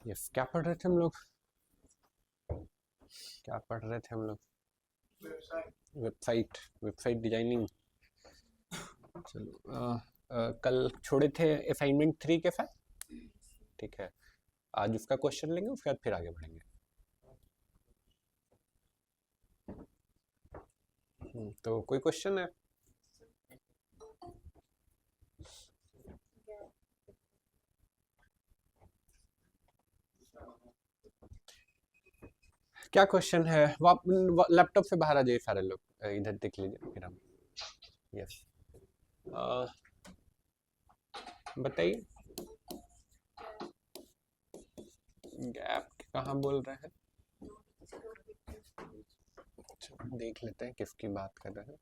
Yes, क्या पढ़ रहे थे हम लोग? क्या पढ़ रहे थे हम लोग? Website website designing. चलो, कल छोड़े थे असाइनमेंट 3 के साथ। ठीक है, आज उसका क्वेश्चन लेंगे, उसके बाद फिर आगे बढ़ेंगे। तो कोई क्वेश्चन है? क्या क्वेश्चन है? लैपटॉप से बाहर आ जाइए सारे लोग, इधर देख लीजिए फिर हम। यस, बताइए। गैप कहाँ बोल रहे हैं? अच्छा, देख लेते हैं किसकी बात कर रहे हैं।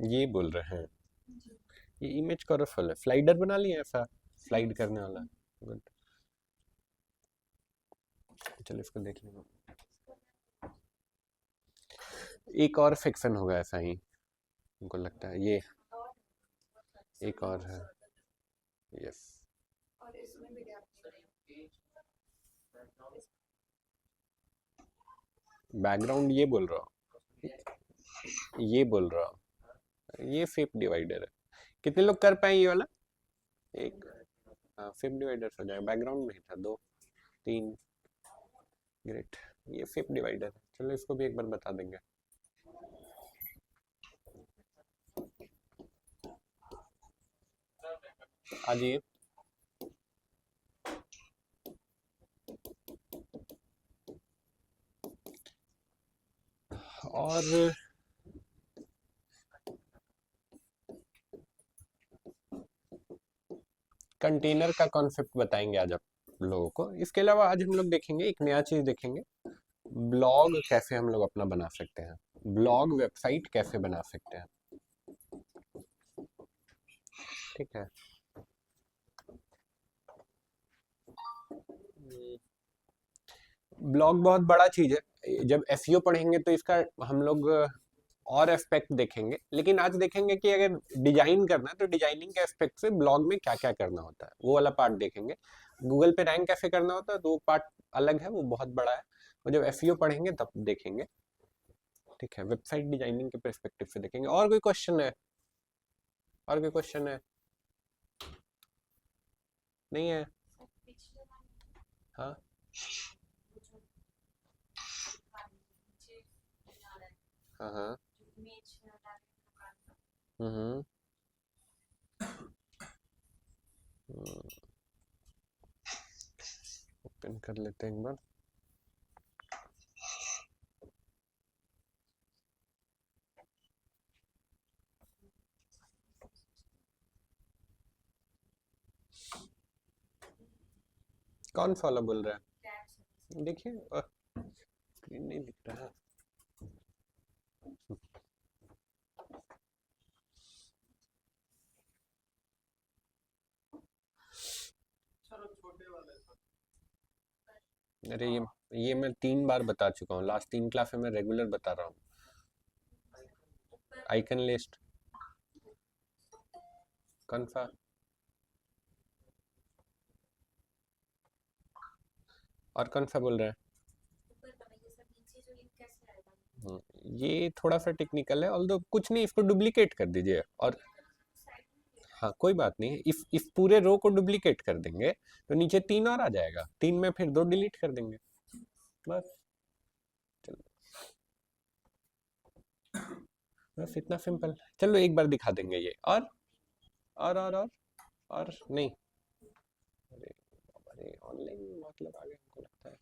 ये बोल रहे हैं ये इमेज कलरफुल है, स्लाइडर बना लिया ऐसा स्लाइड करने वाला। गुड, चलो इसको देख लेंगे। एक और फिक्सन होगा ऐसा ही, हमको लगता है। ये एक और है। यस, बैकग्राउंड ये बोल रहा हूँ, ये बोल रहा हूँ। ये फिफ्थ डिवाइडर है। कितने लोग कर पाए ये वाला? एक। हाँ, फिफ्थ डिवाइडर हो जाएगा। बैकग्राउंड में ही था, 2 3। ग्रेट, ये फिफ्थ डिवाइडर है। चलो इसको भी एक बार बता देंगे। आ जाइए। और कंटेनर का कॉन्सेप्ट बताएंगे आज आप लोगों को। इसके अलावा आज हम लोग देखेंगे एक नया चीज देखेंगे, ब्लॉग कैसे हम लोग अपना बना सकते हैं। ब्लॉग वेबसाइट कैसे बना सकते हैं। ठीक है, ब्लॉग बहुत बड़ा चीज है। जब एसईओ पढ़ेंगे तो इसका हम लोग और एस्पेक्ट देखेंगे, लेकिन आज देखेंगे कि अगर डिजाइन करना है तो डिजाइनिंग के एस्पेक्ट से ब्लॉग में क्या क्या करना होता है, वो वाला पार्ट देखेंगे। गूगल पे रैंक कैसे करना होता है तो वो पार्ट अलग है, वो बहुत बड़ा है। और जब एसईओ पढ़ेंगे तब देखेंगे। ठीक है, वेबसाइट डिजाइनिंग के पर्सपेक्टिव से देखेंगे। और कोई क्वेश्चन है? और कोई क्वेश्चन है? नहीं है? हाँ, हाँ, हाँ। हम्म, ओपन कर लेते हैं एक बार। कौन फॉलो बोल रहा है? देखिए, स्क्रीन नहीं दिख रहा है। अरे ये मैं 3 बार बता चुका हूँ, लास्ट 3 क्लास में मैं रेगुलर बता रहा हूँ। आइकन लिस्ट कौन सा? और कौन सा बोल रहा है? ये थोड़ा सा टेक्निकल है, ऑल्दो कुछ नहीं, इसको डुप्लीकेट कर दीजिए और हाँ, कोई बात नहीं। इस पूरे रो को डुप्लीकेट कर देंगे तो नीचे 3 और आ जाएगा। 3 में फिर 2 डिलीट कर देंगे, बस। चलो, बस इतना सिंपल। चलो एक बार दिखा देंगे ये। और नहीं। अरे, अरे ऑनलाइन मतलब आ गया हमको लगता है।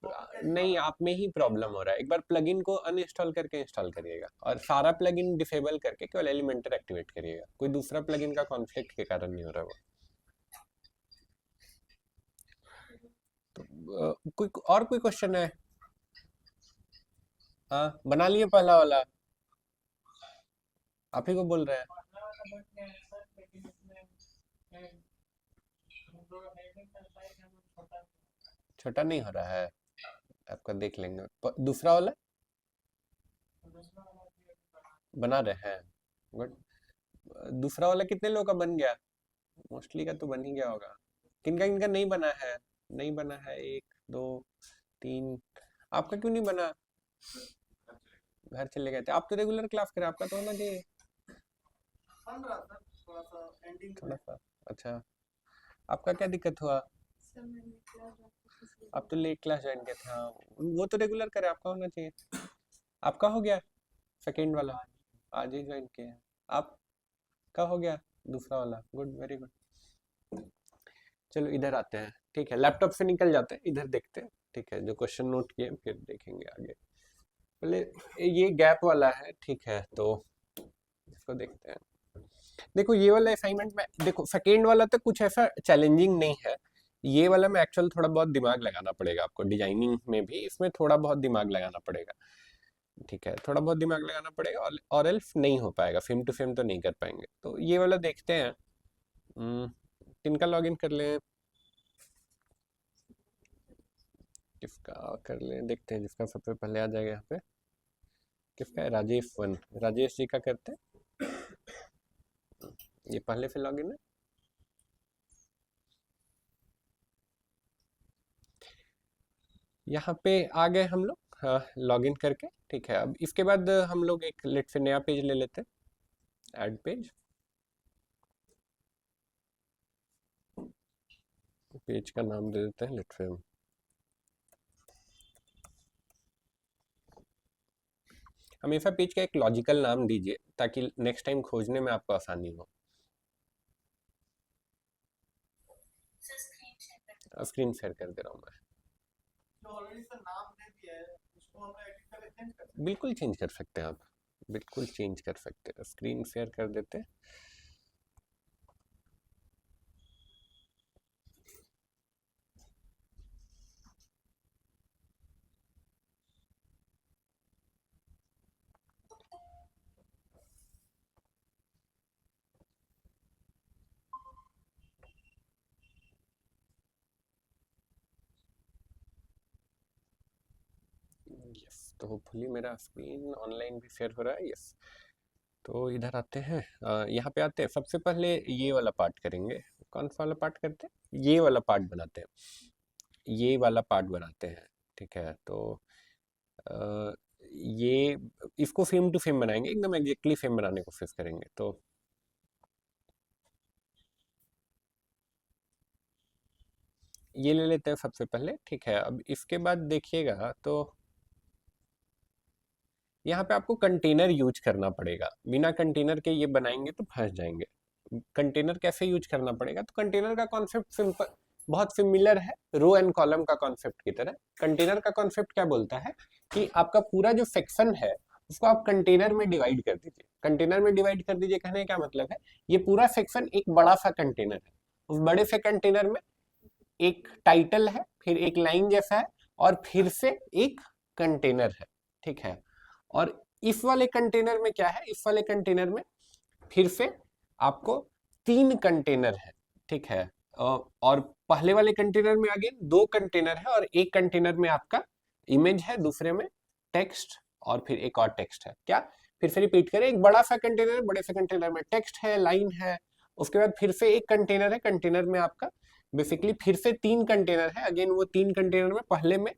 नहीं, आप में ही प्रॉब्लम हो रहा है। एक बार प्लगइन को अनइंस्टॉल करके इंस्टॉल करिएगा और सारा प्लगइन डिसेबल करके केवल एलिमेंटर एक्टिवेट करिएगा। कोई दूसरा प्लगइन का कॉन्फ्लिक्ट के कारण नहीं हो रहा वो। तो कोई और कोई क्वेश्चन है? हाँ, बना लिए पहला वाला? आप ही को बोल रहे हैं। छोटा नहीं हो रहा है, आपका देख लेंगे। दूसरा वाला बना रहे हैं, गुड। दूसरा वाला कितने लोगों का बन गया? मोस्टली का तो बन ही गया होगा। किनका किनका नहीं बना है? नहीं बना है, 1 2 3। आपका क्यों नहीं बना? घर चले गए थे आप तो? रेगुलर क्लास करें, आपका तो होना चाहिए। थोड़ा सा, अच्छा। आपका क्या दिक्कत हुआ? आप तो लेट क्लास ज्वाइन किए थे। हाँ, वो तो रेगुलर करे, आपका होना चाहिए। आपका हो गया सेकेंड वाला? आज ही ज्वाइन किए हैं आप? का हो गया दूसरा वाला? Good, very good. चलो इधर आते हैं, ठीक है। लैपटॉप से निकल जाते हैं, इधर देखते हैं, ठीक है। जो क्वेश्चन नोट किए फिर देखेंगे आगे। पहले ये गैप वाला है, ठीक है, तो इसको देखते हैं। देखो ये वाला असाइनमेंट में, देखो सेकेंड वाला तो कुछ ऐसा चैलेंजिंग नहीं है। ये वाला में एक्चुअल थोड़ा बहुत दिमाग लगाना पड़ेगा आपको, डिजाइनिंग में भी इसमें थोड़ा बहुत दिमाग लगाना पड़ेगा, ठीक है। थोड़ा बहुत दिमाग लगाना पड़ेगा और एल्स नहीं हो पाएगा, फिल्म टू फिल्म तो नहीं कर पाएंगे। तो ये वाला देखते हैं। किनका लॉगिन कर लें, किसका कर लें, देखते हैं जिसका सबसे पहले आ जाएगा यहाँ पे। किसका है? राजेश 1, राजेश जी का करते हैं। ये पहले से लॉगिन है। यहाँ पे आ गए हम लोग, हाँ, लॉगिन करके, ठीक है। अब इसके बाद हम लोग एक लेट से नया पेज ले लेते हैं, ऐड पेज। पेज का नाम दे देते हैं लेट से। हमेशा पेज का एक लॉजिकल नाम दीजिए ताकि नेक्स्ट टाइम खोजने में आपको आसानी हो। स्क्रीन शेयर कर दे रहा हूँ मैं। बिल्कुल चेंज कर सकते हैं आप, बिल्कुल चेंज कर सकते हैं। स्क्रीन शेयर कर देते हैं। यस, तो होपफुली मेरा स्क्रीन ऑनलाइन भी शेयर हो रहा है। यस, तो इधर आते हैं, यहाँ पे आते हैं। सबसे पहले ये वाला पार्ट करेंगे। कौन सा वाला पार्ट करते हैं? ये वाला पार्ट बनाते हैं, ये वाला पार्ट बनाते हैं, ठीक है। तो ये इसको फेम टू फेम बनाएंगे, एकदम एग्जैक्टली फेम बनाने की कोशिश करेंगे। तो ये ले लेते हैं सबसे पहले, ठीक है। अब इसके बाद देखिएगा तो यहाँ पे आपको कंटेनर यूज करना पड़ेगा। बिना कंटेनर के ये बनाएंगे तो फंस जाएंगे। कंटेनर कैसे यूज करना पड़ेगा? तो कंटेनर का कॉन्सेप्ट सिंपल, बहुत सिमिलर है रो एंड कॉलम का कॉन्सेप्ट की तरह। कंटेनर का कॉन्सेप्ट क्या बोलता है कि आपका पूरा जो सेक्शन है उसको आप कंटेनर में डिवाइड कर दीजिए। कंटेनर में डिवाइड कर दीजिए कहने का क्या मतलब है? ये पूरा सेक्शन एक बड़ा सा कंटेनर है। उस बड़े से कंटेनर में एक टाइटल है, फिर एक लाइन जैसा है, और फिर से एक कंटेनर है, ठीक है। और इस वाले कंटेनर में क्या है? इस वाले कंटेनर में फिर से आपको 3 कंटेनर है, ठीक है। और पहले वाले कंटेनर में अगेन 2 कंटेनर है, और एक कंटेनर में आपका इमेज है, दूसरे में टेक्स्ट, और फिर एक और टेक्स्ट है। क्या? फिर से रिपीट करें, एक बड़ा सा कंटेनर, बड़े से कंटेनर में टेक्स्ट है, लाइन है। उसके बाद फिर से एक कंटेनर है, कंटेनर में आपका बेसिकली फिर से 3 कंटेनर है। अगेन वो 3 कंटेनर में पहले में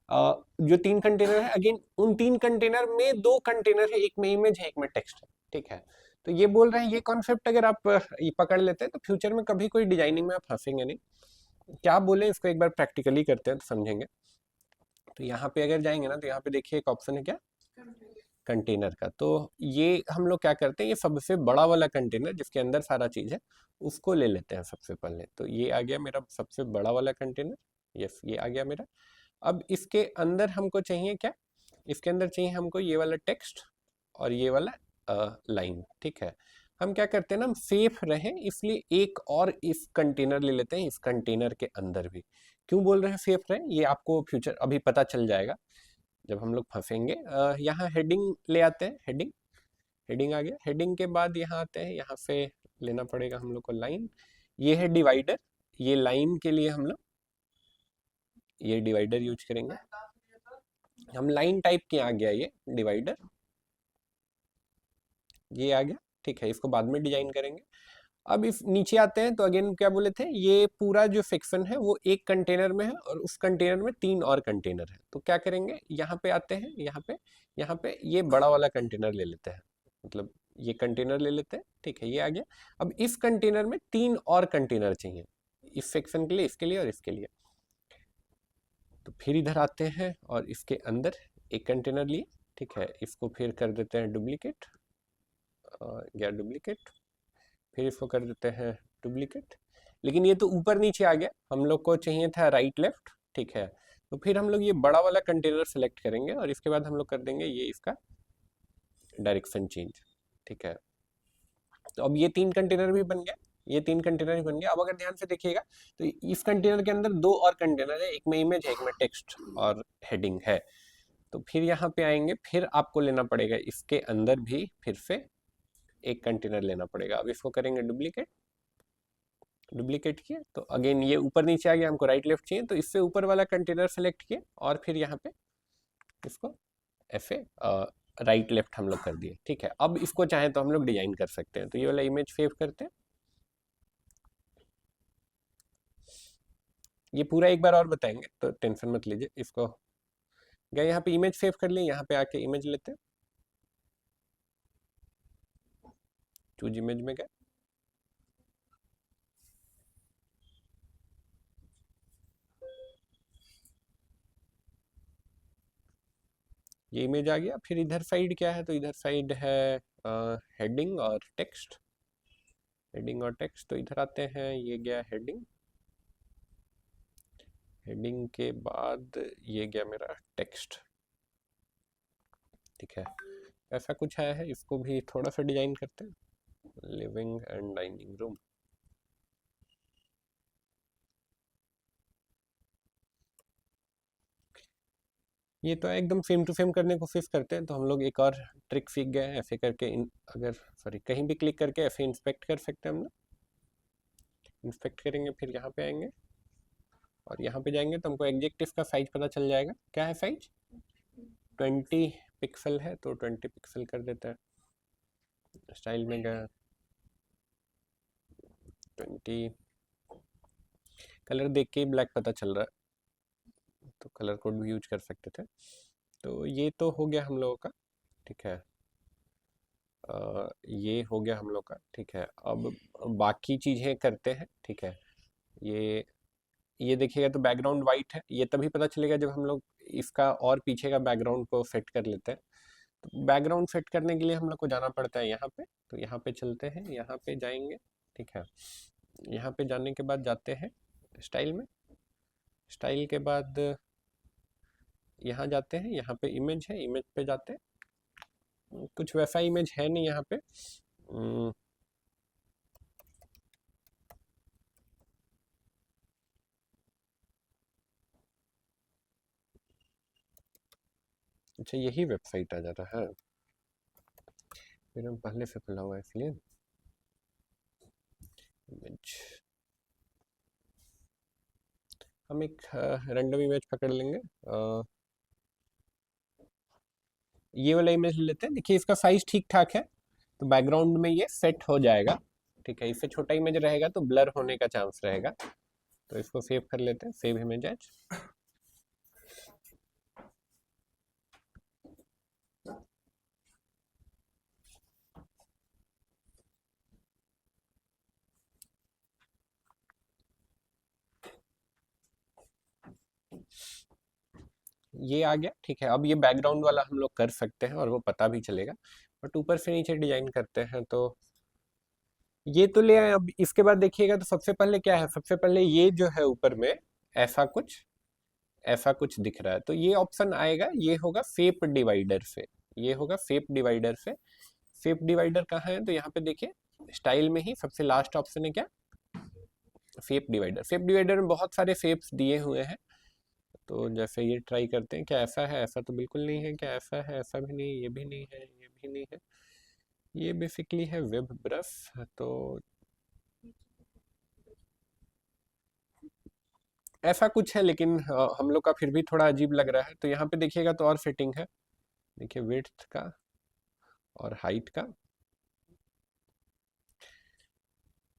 जो 3 कंटेनर है, अगेन उन 3 कंटेनर में 2 कंटेनर है, एक में इमेज है, एक में टेक्स्ट है, ठीक है। तो ये बोल रहे हैं, ये कॉन्सेप्ट अगर आप ये पकड़ लेते हैं तो फ्यूचर में कभी कोई डिजाइनिंग में आप फंसेंगे नहीं। क्या बोले इसको एक बार प्रैक्टिकली करते हैं तो समझेंगे। तो यहाँ पे अगर जाएंगे ना, तो यहाँ पे देखिए एक ऑप्शन है, क्या? कंटेनर का। तो ये हम लोग क्या करते हैं, ये सबसे बड़ा वाला कंटेनर जिसके अंदर सारा चीज है उसको ले लेते हैं सबसे पहले। तो ये आ गया मेरा सबसे बड़ा वाला कंटेनर। यस, ये आ गया मेरा। अब इसके अंदर हमको चाहिए क्या, इसके अंदर चाहिए हमको ये वाला टेक्स्ट और ये वाला लाइन। ठीक है, हम क्या करते हैं ना, हम सेफ रहें इसलिए एक और इफ कंटेनर ले लेते हैं इस कंटेनर के अंदर भी। क्यों बोल रहे हैं सेफ रहें, ये आपको फ्यूचर अभी पता चल जाएगा जब हम लोग फंसेंगे। यहाँ हेडिंग ले आते हैं, हेडिंग, हेडिंग आ गया। हेडिंग के बाद यहाँ आते हैं, यहाँ पे लेना पड़ेगा हम लोग को लाइन। ये है डिवाइडर, ये लाइन के लिए हम लोग ये डिवाइडर यूज करेंगे। हम लाइन टाइप के आ गया ये डिवाइडर, ये आ गया। ठीक है, इसको बाद में डिजाइन करेंगे। अब इस नीचे आते हैं तो अगेन क्या बोले थे, ये पूरा जो सेक्शन है वो एक कंटेनर में है और उस कंटेनर में 3 और कंटेनर है। तो क्या करेंगे, यहाँ पे आते हैं, यहाँ पे ये बड़ा वाला कंटेनर ले लेते हैं, मतलब ये कंटेनर ले लेते हैं। ठीक है, ये आ गया। अब इस कंटेनर में 3 और कंटेनर चाहिए इस सेक्शन के लिए, इसके लिए और इसके लिए। तो फिर इधर आते हैं और इसके अंदर एक कंटेनर लिए। ठीक है, इसको फिर कर देते हैं डुप्लीकेट, या डुप्लीकेट, फिर इसको कर देते हैं डुप्लीकेट। लेकिन ये तो ऊपर नीचे आ गया, हम लोग को चाहिए था राइट लेफ्ट। ठीक है, तो फिर हम लोग ये बड़ा वाला कंटेनर सेलेक्ट करेंगे और इसके बाद हम लोग कर देंगे ये इसका डायरेक्शन चेंज। ठीक है, तो अब ये 3 कंटेनर भी बन गया, ये 3 कंटेनर भी बन गया। अब अगर ध्यान से देखिएगा तो इस कंटेनर के अंदर 2 और कंटेनर है, एक में इमेज है, एक में टेक्स्ट और हेडिंग है। तो फिर यहाँ पे आएंगे, फिर आपको लेना पड़ेगा इसके अंदर भी फिर से एक कंटेनर लेना पड़ेगा। अब इसको करेंगे डुप्लीकेट, डुप्लीकेट किया तो अगेन ये ऊपर नीचे आ गया, हमको राइट लेफ्ट चाहिए तो इससे ऊपर वाला कंटेनर सेलेक्ट किए और फिर यहाँ पे इसको ऐसे राइट लेफ्ट हम लोग कर दिए। ठीक है, अब इसको चाहे तो हम लोग डिजाइन कर सकते हैं। तो ये वाला इमेज सेव करते हैं, ये पूरा एक बार और बताएंगे तो टेंशन मत लीजिए। इसको गए यहाँ पे इमेज सेव कर लिए, यहाँ पे आके इमेज लेते हैं, चूज इमेज में गए, ये इमेज आ गया। फिर इधर साइड क्या है, तो इधर साइड है हेडिंग और टेक्स्ट, हेडिंग और टेक्स्ट। तो इधर आते हैं, ये गया हेडिंग, हेडिंग के बाद ये गया मेरा टेक्स्ट। ठीक है, ऐसा कुछ आया है, इसको भी थोड़ा सा डिजाइन करते हैं, लिविंग एंड डाइनिंग रूम। ये तो एकदम सेम टू सेम करने की कोशिश करते हैं। तो हम लोग एक और ट्रिक सीख गए हैं, ऐसे करके अगर सॉरी कहीं भी क्लिक करके ऐसे इंस्पेक्ट कर सकते हैं हम लोग। इंस्पेक्ट करेंगे, फिर यहाँ पे आएंगे और यहाँ पे जाएंगे तो हमको एग्जैक्ट इसका साइज पता चल जाएगा। क्या है साइज, 20 पिक्सल है, तो 20 पिक्सल कर देते हैं। स्टाइल में गया 20, कलर देख के ही ब्लैक पता चल रहा है तो कलर कोड भी यूज कर सकते थे। तो ये तो हो गया हम लोगों का। ठीक है, ये हो गया हम लोग का। ठीक है, अब बाकी चीज़ें करते हैं। ठीक है, ये देखिएगा तो बैकग्राउंड वाइट है, ये तभी पता चलेगा जब हम लोग इसका और पीछे का बैकग्राउंड को सेट कर लेते हैं। तो बैकग्राउंड सेट करने के लिए हम लोग को जाना पड़ता है यहाँ पे। तो यहाँ पे चलते हैं, यहाँ पे जाएंगे। ठीक है, यहाँ पे जाने के बाद जाते हैं स्टाइल में, स्टाइल के बाद यहाँ जाते हैं, यहाँ पे इमेज है, इमेज पे जाते हैं। कुछ वैसा इमेज है नहीं यहाँ पे। अच्छा, यही वेबसाइट आ जाता है, फिर हम पहले से खुला हुआ है इसलिए। इमेज, हम एक रैंडम इमेज पकड़ लेंगे, ये वाला इमेज ले लेते हैं। देखिए इसका साइज ठीक ठाक है, तो बैकग्राउंड में ये सेट हो जाएगा। ठीक है, इससे छोटा इमेज रहेगा तो ब्लर होने का चांस रहेगा। तो इसको सेव कर लेते हैं, सेव इमेज एज। ये आ गया। ठीक है, अब ये बैकग्राउंड वाला हम लोग कर सकते हैं और वो पता भी चलेगा। बट ऊपर से नीचे डिजाइन करते हैं तो ये तो ले आए। अब इसके बाद देखिएगा तो सबसे पहले क्या है, सबसे पहले ये जो है ऊपर में ऐसा कुछ ऐसा कुछ दिख रहा है, तो ये ऑप्शन आएगा, ये होगा फेप डिवाइडर से, ये होगा फेप डिवाइडर से। फेप डिवाइडर कहाँ है, तो यहाँ पे देखिए स्टाइल में ही सबसे लास्ट ऑप्शन है क्या, फेप डिवाइडर। फेप डिवाइडर में बहुत सारे फेप्स दिए हुए हैं, तो जैसे ये ट्राई करते हैं, क्या ऐसा है, ऐसा तो बिल्कुल नहीं है, क्या ऐसा है, ऐसा भी नहीं, ये भी नहीं है, ये भी नहीं है, ये बेसिकली है वेब ब्रश। तो ऐसा कुछ है, लेकिन हम लोग का फिर भी थोड़ा अजीब लग रहा है। तो यहाँ पे देखिएगा तो और फिटिंग है, देखिए विड्थ का और हाइट का,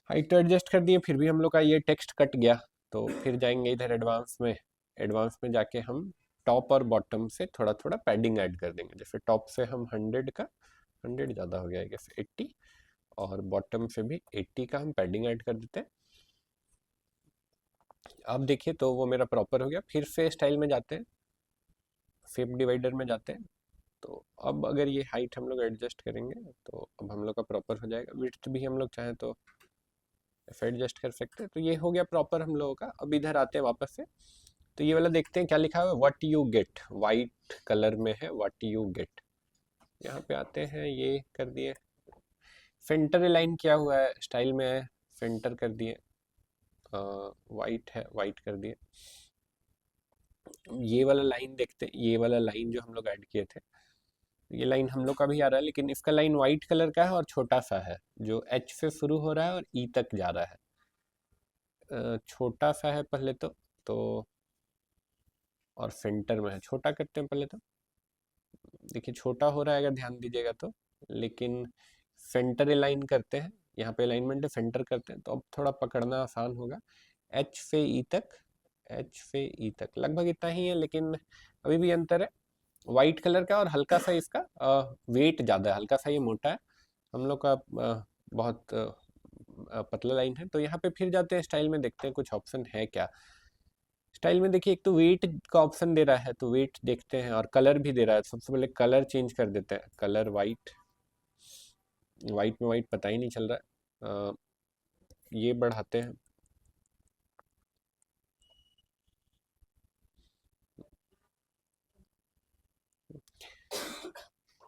हाइट तो एडजस्ट कर दिए, फिर भी हम लोग का ये टेक्स्ट कट गया। तो फिर जाएंगे इधर एडवांस में, एडवांस में जाके हम टॉप और बॉटम से थोड़ा थोड़ा पैडिंग ऐड कर देंगे। जैसे टॉप से हम 100 का, 100 ज़्यादा हो गया है, जैसे 80, और बॉटम से भी 80 का हम पैडिंग ऐड कर देते हैं। अब देखिए तो वो मेरा प्रॉपर हो गया। फिर से स्टाइल में जाते हैं, फेप डिवाइडर में जाते हैं, तो अब अगर ये हाइट हम लोग एडजस्ट करेंगे तो अब हम लोग का प्रॉपर हो जाएगा। विड्थ भी हम लोग चाहें तो एडजस्ट कर सकते हैं। तो ये हो गया प्रॉपर हम लोगों का। अब इधर आते हैं वापस से, तो ये वाला देखते हैं क्या लिखा हुआ है, what you get, white colour में है व्हाट यू गेट। यहाँ पे आते हैं, ये कर दिए, सेंटर अलाइन किया हुआ है, स्टाइल में है, सेंटर कर दिए, वाइट है, वाइट कर दिए। ये वाला लाइन देखते हैं, ये वाला लाइन जो हम लोग ऐड किए थे, ये लाइन हम लोग का भी आ रहा है, लेकिन इसका लाइन वाइट कलर का है और छोटा सा है, जो एच से शुरू हो रहा है और ई तक जा रहा है। छोटा सा है पहले तो और सेंटर में है, छोटा करते हैं पहले तो, देखिए छोटा हो रहा है अगर ध्यान दीजिएगा तो, लेकिन सेंटर अलाइन करते हैं, यहाँ पे अलाइनमेंट है, सेंटर करते हैं, तो अब थोड़ा पकड़ना आसान होगा। एच से ई तक, एच से ई तक लगभग इतना ही है, लेकिन अभी भी अंतर है। वाइट कलर का और हल्का सा इसका वेट ज़्यादा है, हल्का सा ये मोटा है, हम लोग का बहुत पतला लाइन है। तो यहाँ पे फिर जाते हैं स्टाइल में, देखते हैं कुछ ऑप्शन है क्या। स्टाइल में देखिए एक तो वेट का ऑप्शन दे रहा है, तो वेट देखते हैं, और कलर भी दे रहा है। सबसे पहले कलर चेंज कर देते हैं, कलर वाइट, वाइट में वाइट पता ही नहीं चल रहा है, ये बढ़ाते हैं,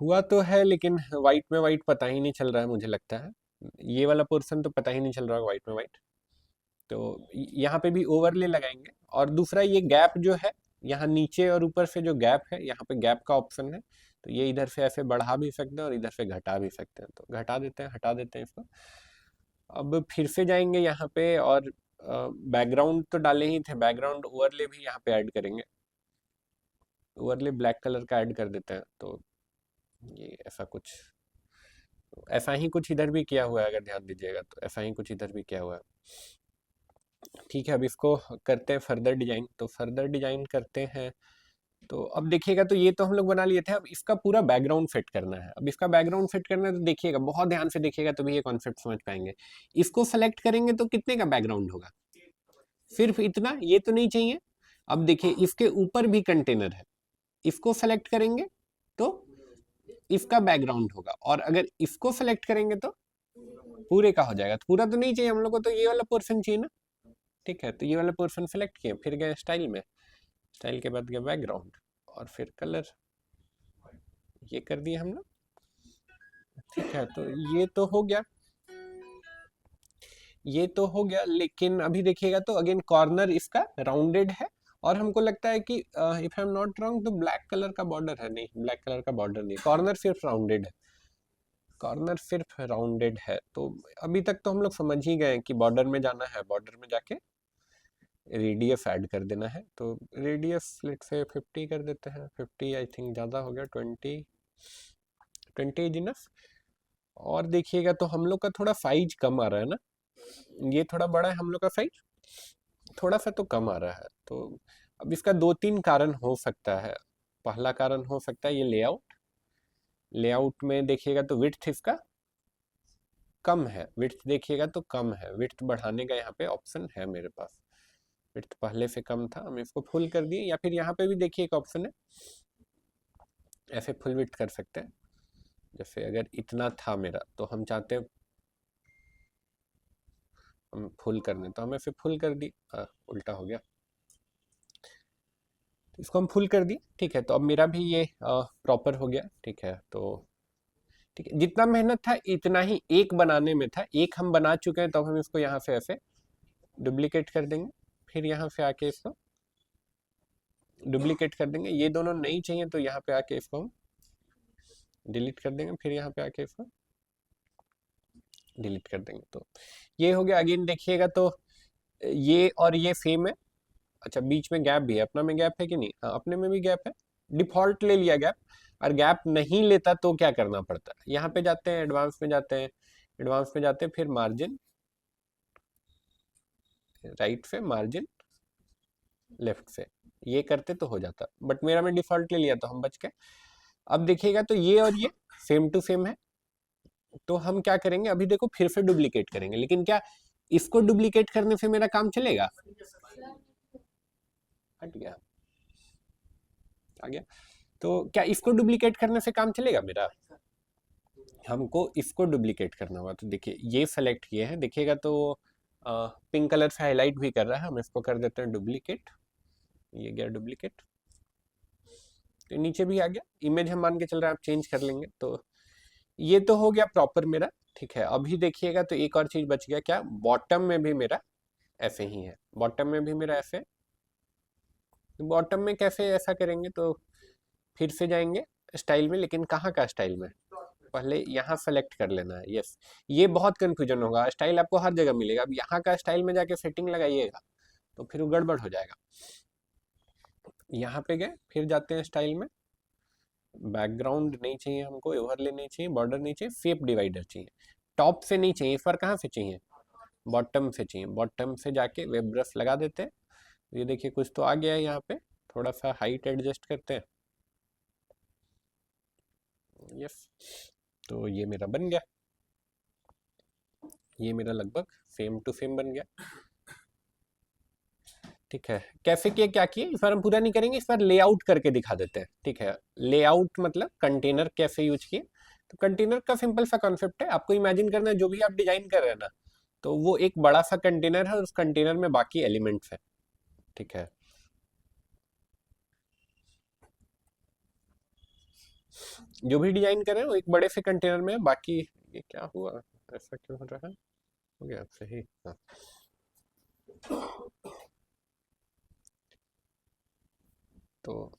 हुआ तो है, लेकिन वाइट में वाइट पता ही नहीं चल रहा है, मुझे लगता है ये वाला पोर्शन तो पता ही नहीं चल रहा है वाइट में वाइट। तो यहाँ पे भी ओवरले लगाएंगे। और दूसरा ये गैप जो है, यहाँ नीचे और ऊपर से जो गैप है, यहाँ पे गैप का ऑप्शन है, तो ये इधर से ऐसे बढ़ा भी सकते हैं और इधर से घटा भी सकते हैं, तो घटा देते हैं, हटा देते हैं इसको। अब फिर से जाएंगे यहाँ पे, और बैकग्राउंड तो डाले ही थे, बैकग्राउंड ओवरले भी यहाँ पे ऐड करेंगे, ओवरले ब्लैक कलर का ऐड कर देते हैं। तो ये ऐसा कुछ, ऐसा ही कुछ इधर भी किया हुआ है, अगर ध्यान दीजिएगा तो ऐसा ही कुछ इधर भी किया हुआ है। ठीक है, अब इसको करते हैं फर्दर डिजाइन। तो फर्दर डिजाइन करते हैं, तो अब देखिएगा तो ये तो हम लोग बना लिए थे, अब इसका पूरा बैकग्राउंड फिट करना है। अब इसका बैकग्राउंड फिट करना है, तो देखिएगा बहुत ध्यान से देखिएगा तभी ये कॉन्सेप्ट समझ पाएंगे। इसको सेलेक्ट करेंगे तो कितने का बैकग्राउंड होगा, सिर्फ इतना, ये तो नहीं चाहिए। अब देखिए इसके ऊपर भी कंटेनर है, इसको सेलेक्ट करेंगे तो इसका बैकग्राउंड होगा, और अगर इसको सेलेक्ट करेंगे तो पूरे का हो जाएगा। तो पूरा तो नहीं चाहिए हम लोग को, तो ये वाला पोर्शन चाहिए ना। ठीक है, तो ये वाला पोर्शन सेलेक्ट किए, फिर गए स्टाइल में, स्टाइल के बाद गए बैकग्राउंड, और फिर कलर, ये कर दिए हम लोग। ठीक है, तो ये तो हो गया, ये तो हो गया, लेकिन अभी देखिएगा तो अगेन कॉर्नर इसका राउंडेड है, और हमको लगता है कि if I am not wrong तो ब्लैक कलर का बॉर्डर है, नहीं ब्लैक कलर का बॉर्डर नहीं, कॉर्नर सिर्फ राउंडेड है, कॉर्नर सिर्फ राउंडेड है। तो अभी तक तो हम लोग समझ ही गए कि बॉर्डर में जाना है, बॉर्डर में जाके रेडियस ऐड कर देना है। तो रेडियस लेट से 50 कर देते हैं, 50 आई थिंक ज़्यादा हो गया, 20, 20 इज इनफ। और देखिएगा तो हम लोग का थोड़ा साइज कम आ रहा है ना, ये थोड़ा बड़ा है हम लोग का साइज, थोड़ा सा तो कम आ रहा है। तो अब इसका दो तीन कारण हो सकता है। पहला कारण हो सकता है ये लेआउट, लेआउट में देखिएगा तो विड्थ इसका कम है, विड्थ देखिएगा तो कम है, विड्थ बढ़ाने का यहाँ पे ऑप्शन है मेरे पास, विड्थ पहले से कम था, हम इसको फुल कर दिए। या फिर यहाँ पे भी देखिए एक ऑप्शन है, ऐसे फुल विड्थ कर सकते हैं। जैसे अगर इतना था मेरा, तो हम चाहते हैं हम फुल करने, तो हम ऐसे फुल कर दी, उल्टा हो गया, तो इसको हम फुल कर दिए, ठीक है। तो अब मेरा भी ये प्रॉपर हो गया, ठीक है। तो ठीक है, जितना मेहनत था इतना ही एक बनाने में था, एक हम बना चुके हैं, तो अब हम इसको यहाँ से ऐसे डुप्लीकेट कर देंगे, फिर यहाँ से आके इसको डुप्लीकेट कर देंगे। ये दोनों नहीं चाहिए तो यहाँ पे आके इसको हम डिलीट कर देंगे, फिर यहाँ पे आके इसको डिलीट कर देंगे। तो ये हो गया। अगेन देखिएगा तो ये और ये सेम है। अच्छा, बीच में गैप भी है, अपना में गैप है कि नहीं? हाँ, अपने में भी गैप है। डिफॉल्ट ले लिया गैप, और गैप नहीं लेता तो क्या करना पड़ता है? यहाँ पे जाते हैं, एडवांस में जाते हैं, एडवांस में जाते हैं, फिर मार्जिन राइट से, मार्जिन लेफ्ट से, ये करते तो हो जाता। बट मेरा में डिफॉल्ट ले लिया तो हम बच गए। अब देखिएगा तो ये और ये सेम टू सेम है, तो हम क्या करेंगे, अभी देखो फिर से डुप्लीकेट करेंगे। लेकिन क्या इसको डुप्लीकेट करने से मेरा काम चलेगा? हट गया, आ गया। तो क्या इसको डुप्लीकेट करने से काम चलेगा मेरा? हमको इसको डुप्लीकेट करना होगा। तो देखिए ये सेलेक्ट किए हैं, देखिएगा तो पिंक कलर से हाईलाइट भी कर रहा है। हम इसको कर देते हैं डुप्लीकेट, ये गया डुप्लीकेट, तो नीचे भी आ गया। इमेज हम मान के चल रहे हैं, आप चेंज कर लेंगे। तो ये तो हो गया प्रॉपर मेरा, ठीक है। अभी देखिएगा तो एक और चीज बच गया, क्या? बॉटम में भी मेरा ऐसे ही है, बॉटम में भी मेरा ऐसे। बॉटम में कैसे ऐसा करेंगे? तो फिर से जाएंगे स्टाइल में, लेकिन कहाँ का स्टाइल में? पहले यहाँ सेलेक्ट कर लेना है। यस, ये बहुत कंफ्यूजन होगा। स्टाइल आपको हर जगह मिलेगा, अब यहाँ का स्टाइल में जाके सेटिंग लगाइएगा तो फिर वो गड़बड़ हो जाएगा। यहाँ पे गए, फिर जाते हैं स्टाइल में, बैकग्राउंड नहीं चाहिए हमको, ओवरले नहीं चाहिए, बॉर्डर नहीं चाहिए, शेप डिवाइडर चाहिए। टॉप से नहीं चाहिए, इस बार कहाँ से चाहिए? बॉटम से चाहिए। बॉटम से जाके वेब ब्रश लगा देते हैं। ये देखिए कुछ तो आ गया है यहाँ पे, थोड़ा सा हाइट एडजस्ट करते हैं। यस, तो ये मेरा बन गया, ये मेरा लगभग सेम टू सेम बन गया, ठीक है। कैफे के क्या किए, इस बार हम पूरा नहीं करेंगे, इस बार लेआउट करके दिखा देते हैं, ठीक है। लेआउट मतलब कंटेनर कैसे यूज किए। तो कंटेनर का सिंपल सा कॉन्सेप्ट है, आपको इमेजिन करना है जो भी आप डिजाइन कर रहे हैं ना, तो वो एक बड़ा सा कंटेनर है और उस कंटेनर में बाकी एलिमेंट्स है, ठीक है। जो भी डिजाइन कर रहे हैं वो एक बड़े से कंटेनर में है, बाकी ये क्या हुआ, ऐसा क्यों हो रहा है? हो गया सही, हाँ। तो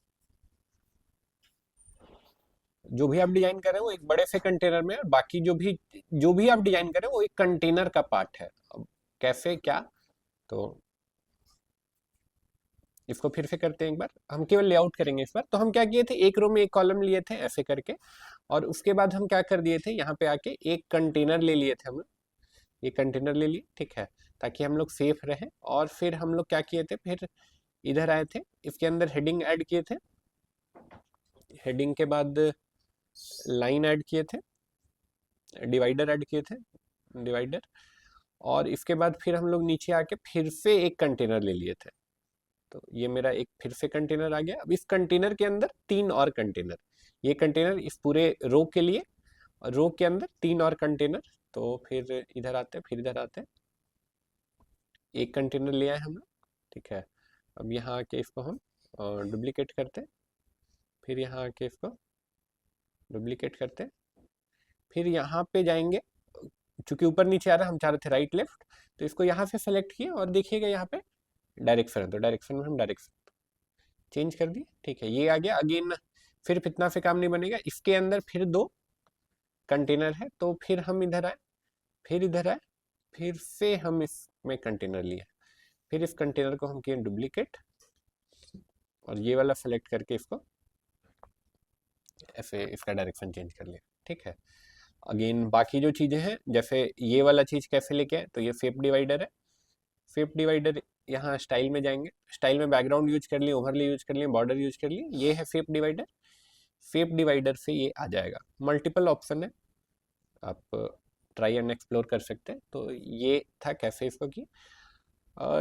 जो भी आप डिजाइन कर रहे हैं वो एक बड़े से कंटेनर में है, और बाकी जो भी आप डिजाइन कर रहे हैं वो एक कंटेनर का पार्ट है। अब कैसे क्या, तो इसको फिर से करते हैं एक बार, हम केवल लेआउट करेंगे इस बार। तो हम क्या किए थे, एक रो में एक कॉलम लिए थे ऐसे करके, और उसके बाद हम क्या कर दिए थे, यहाँ पे आके एक कंटेनर ले लिए थे हम, ये कंटेनर ले लिए, ठीक है, ताकि हम लोग सेफ रहे। और फिर हम लोग क्या किए थे, फिर इधर आए थे, इसके अंदर हेडिंग ऐड किए थे, हेडिंग के बाद लाइन ऐड किए थे, डिवाइडर ऐड किए थे, डिवाइडर। और इसके बाद फिर हम लोग नीचे आके फिर से एक कंटेनर ले लिए थे। तो ये मेरा एक फिर से कंटेनर आ गया। अब इस कंटेनर के अंदर 3 और कंटेनर, ये कंटेनर इस पूरे रो के लिए, और रो के अंदर 3 और कंटेनर। तो फिर इधर आते हैं, फिर इधर आते हैं, एक कंटेनर ले आए हम लोग, ठीक है। अब यहाँ आके इसको हम डुप्लीकेट करते हैं, फिर यहाँ आके इसको डुप्लीकेट करते हैं, फिर यहाँ पे जाएंगे, चूंकि ऊपर नीचे आ रहा है, हम चाह रहे थे राइट लेफ्ट, तो इसको यहाँ से सेलेक्ट किए, और देखिएगा यहाँ पे डायरेक्शन है, तो डायरेक्शन में हम डायरेक्शन चेंज कर दिए, ठीक है। ये आ गया। अगेन फिर इतना से काम नहीं बनेगा, इसके अंदर फिर 2 कंटेनर है, तो फिर हम इधर आए, फिर इधर आए, फिर से हम इसमें कंटेनर लिए, फिर इस कंटेनर को हम किए डुप्लीकेट, और ये वाला सेलेक्ट करके इसको ऐसे इसका डायरेक्शन चेंज कर लिया, ठीक है। अगेन बाकी जो चीज़ें हैं, जैसे ये वाला चीज़ कैसे लेके आए, तो ये शेप डिवाइडर है, शेप डिवाइडर यहाँ स्टाइल में जाएंगे, स्टाइल में बैकग्राउंड यूज कर लिए, ओवरले यूज कर लिए, बॉर्डर यूज कर लिए, ये है शेप डिवाइडर। शेप डिवाइडर से ये आ जाएगा, मल्टीपल ऑप्शन है, आप ट्राई एंड एक्सप्लोर कर सकते हैं। तो ये था कैसे इसको की।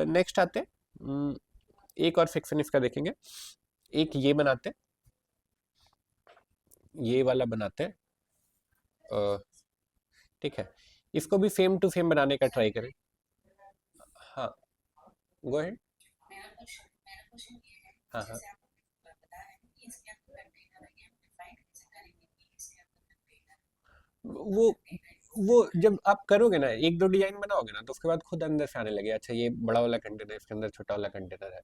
नेक्स्ट आते हैं, एक और सेक्शन इसका देखेंगे, एक ये बनाते हैं, ये वाला बनाते हैं, ठीक है। इसको भी सेम टू सेम बनाने का ट्राई करें। हाँ, गो अहेड। हाँ हाँ वो वो जब आप करोगे ना, एक दो डिजाइन बनाओगे ना, तो उसके बाद खुद अंदर से आने लगे, अच्छा ये बड़ा वाला कंटेनर, इसके अंदर छोटा वाला कंटेनर है।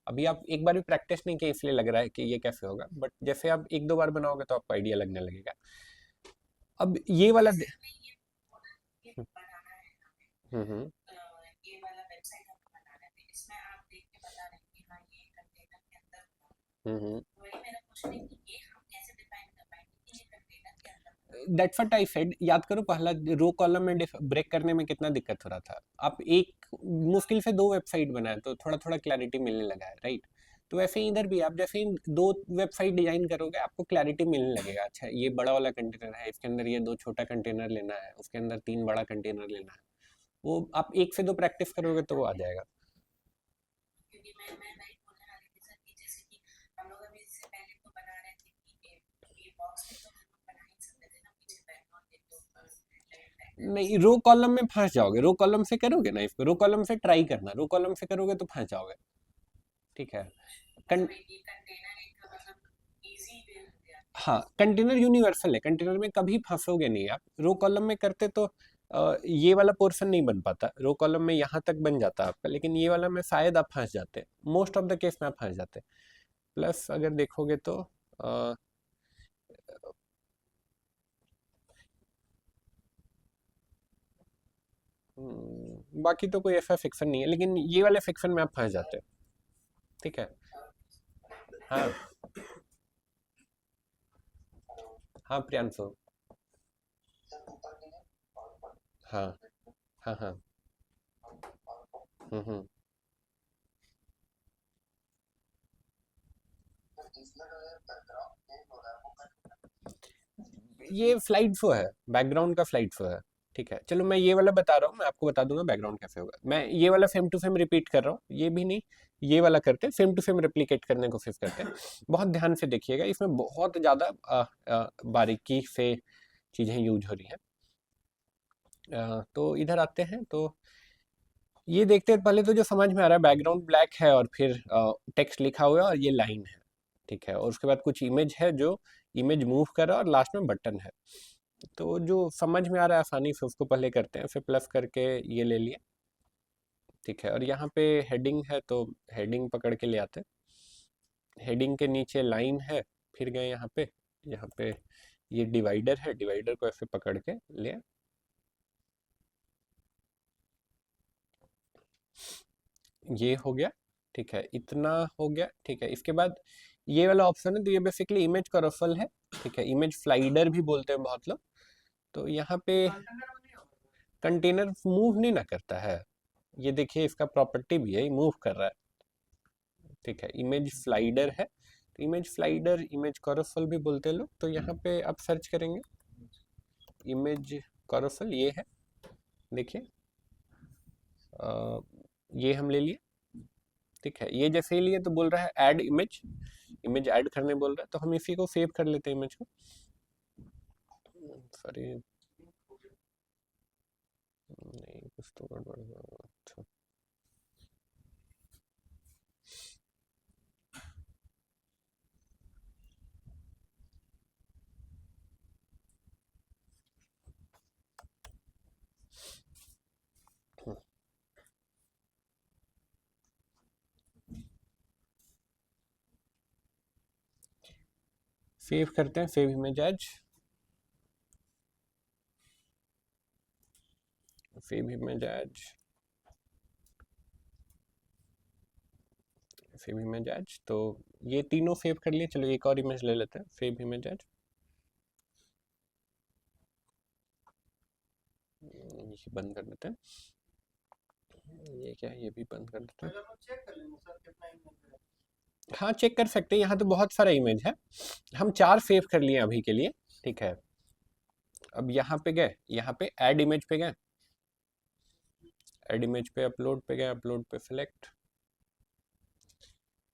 अभी आप एक बार भी प्रैक्टिस नहीं किया इसलिए लग रहा है कि ये कैसे होगा, बट जैसे आप एक दो बार बनाओगे तो आपको आइडिया लगने लगेगा। अब ये वाला हम्म। हम्म। दैट्स व्हाट आई सेड, याद करो पहला रो कॉलम में ब्रेक करने में कितना दिक्कत हो रहा था। आप एक मुश्किल से दो वेबसाइट बनाए तो थोड़ा थोड़ा क्लैरिटी मिलने लगा है, राइट? तो वैसे ही इधर भी आप जैसे ही दो वेबसाइट डिजाइन करोगे आपको क्लैरिटी मिलने लगेगा, अच्छा ये बड़ा वाला कंटेनर है, इसके अंदर ये दो छोटा कंटेनर लेना है, उसके अंदर तीन बड़ा कंटेनर लेना है। वो आप एक से दो प्रैक्टिस करोगे तो वो आ जाएगा। नहीं, रो कॉलम में फंस जाओगे, रो कॉलम से करोगे ना इसको, रो कॉलम से ट्राई करना, रो कॉलम से करोगे तो फंस जाओगे। ठीक है। कं... हाँ, कंटेनर यूनिवर्सल है, कंटेनर में कभी फंसोगे नहीं आप। रो कॉलम में करते तो ये वाला पोर्शन नहीं बन पाता, रो कॉलम में यहाँ तक बन जाता आपका, लेकिन ये वाला में शायद आप फंस जाते, मोस्ट ऑफ द केस में आप फंस जाते। प्लस अगर देखोगे तो अ, बाकी तो कोई ऐसा फिक्सन नहीं है, लेकिन ये वाले फिक्सन में आप फंस जाते हो। ठीक है। हाँ। हाँ प्रियांशु। हाँ हाँ हाँ। हम्म। ये फ्लाइट शो है, बैकग्राउंड का फ्लाइट शो है। ठीक है, चलो मैं ये वाला बता रहा हूँ, मैं आपको बता दूंगा बैकग्राउंड कैसे होगा। मैं ये वाला सेम टू सेम रिपीट कर रहा हूँ, ये भी नहीं, ये वाला करते हैं सेम टू सेम रेप्लिकेट करने की कोशिश करते हैं। बहुत ध्यान से देखिएगा, इसमें बहुत ज़्यादा बारीकी से चीज़ें यूज हो रही हैं। तो इधर आते हैं, तो ये देखते हैं पहले, तो जो समझ में आ रहा है बैकग्राउंड ब्लैक है और फिर टेक्स्ट लिखा हुआ है और ये लाइन है। ठीक है, और उसके बाद कुछ इमेज है, जो इमेज मूव कर रहा है, और लास्ट में बटन है। तो जो समझ में आ रहा है आसानी से उसको पहले करते हैं, फिर प्लस करके ये ले लिए। ठीक है, और यहाँ पे हेडिंग है तो हेडिंग पकड़ के ले आते हैं। हेडिंग के नीचे लाइन है, फिर गए यहाँ पे ये डिवाइडर है, डिवाइडर को ऐसे पकड़ के ले। ये हो गया। ठीक है, इतना हो गया। ठीक है, इसके बाद ये वाला ऑप्शन है, तो ये बेसिकली इमेज का रफल है। ठीक है, इमेज स्लाइडर भी बोलते हैं बहुत लोग। तो यहाँ पे कंटेनर मूव नहीं ना करता है, ये देखिए इसका प्रॉपर्टी भी है, मूव कर रहा है। ठीक है, इमेज स्लाइडर है, तो इमेज स्लाइडर, इमेज कॉरफल भी बोलते हैं लोग। तो यहाँ पे आप सर्च करेंगे इमेज कॉरफल, ये है, देखिए ये हम ले लिए। ठीक है, ये जैसे ही लिए तो बोल रहा है ऐड इमेज, इमेज ऐड करने बोल रहा है, तो हम इसी को सेव कर लेते हैं इमेज को। सॉरी, नहीं कुछ तो गड़बड़ हुआ। अच्छा, सेव करते हैं, save image as, save image as, save image as. तो ये तीनों सेव कर लिए, चलो एक और इमेज ले लेते हैं, सेव इमेज एज। ये बंद कर देते हैं, ये क्या है, ये भी बंद कर देते हैं। हाँ चेक कर सकते हैं, यहाँ तो बहुत सारा इमेज है, हम 4 सेव कर लिए अभी के लिए। ठीक है, अब यहाँ पे गए, यहाँ पे ऐड इमेज पे गए, ऐड इमेज पे अपलोड पे गए, अपलोड पे सिलेक्ट,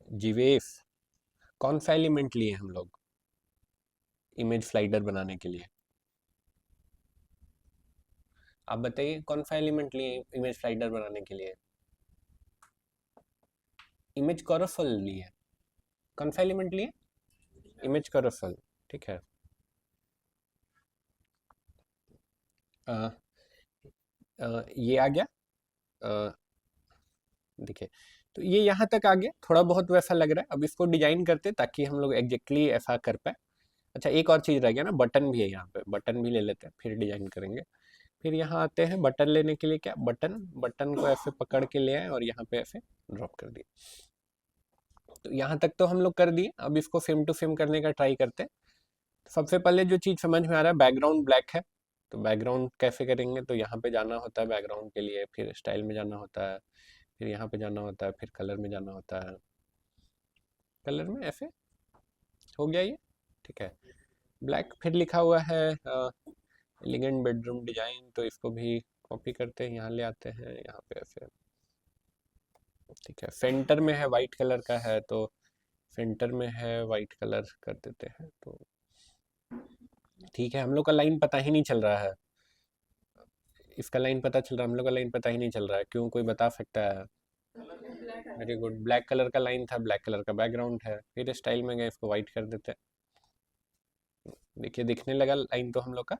जीवेस। कौन सा एलिमेंट लिए हम लोग इमेज स्लाइडर बनाने के लिए? आप बताइए कौन सा एलिमेंट लिए इमेज स्लाइडर बनाने के लिए? इमेज कॉरफल लिए। कौन सा एलिमेंट लिए? इमेज कॉरफल। ठीक है, अ, ये आ गया। देखिए, तो ये यहाँ तक आ गया, थोड़ा बहुत वैसा लग रहा है। अब इसको डिजाइन करते ताकि हम लोग एग्जैक्टली ऐसा कर पाए। अच्छा, एक और चीज़ रह गया ना, बटन भी है यहाँ पे, बटन भी ले लेते हैं, फिर डिजाइन करेंगे। फिर यहाँ आते हैं बटन लेने के लिए। क्या बटन, बटन को ऐसे पकड़ के ले आए और यहाँ पे ऐसे ड्रॉप कर दिए। तो यहाँ तक तो हम लोग कर दिए। अब इसको फेम टू फेम करने का ट्राई करते हैं। सबसे पहले जो चीज़ समझ में आ रहा है, बैकग्राउंड ब्लैक है, तो बैकग्राउंड कैसे करेंगे? तो यहाँ पे जाना होता है बैकग्राउंड के लिए, फिर स्टाइल में जाना होता है, फिर यहाँ पे जाना होता है, फिर कलर में जाना होता है। कलर में ऐसे हो गया ये, ठीक है। ब्लैक, फिर लिखा हुआ है एलिगेंट बेडरूम डिजाइन, तो इसको भी कॉपी करते हैं, यहाँ ले आते हैं, यहाँ पे ऐसे, ठीक है। सेंटर में है, वाइट कलर का है, तो सेंटर में है वाइट कलर कर देते हैं। तो ठीक है, हम लोग का लाइन पता ही नहीं चल रहा है। इसका लाइन पता चल रहा है, हम लोग का लाइन पता ही नहीं चल रहा है। क्यों, कोई बता सकता है? वेरी गुड, ब्लैक कलर का लाइन था, ब्लैक कलर का बैकग्राउंड है। फिर स्टाइल में गए, इसको वाइट कर देते हैं। देखिए, दिखने लगा लाइन तो हम लोग का।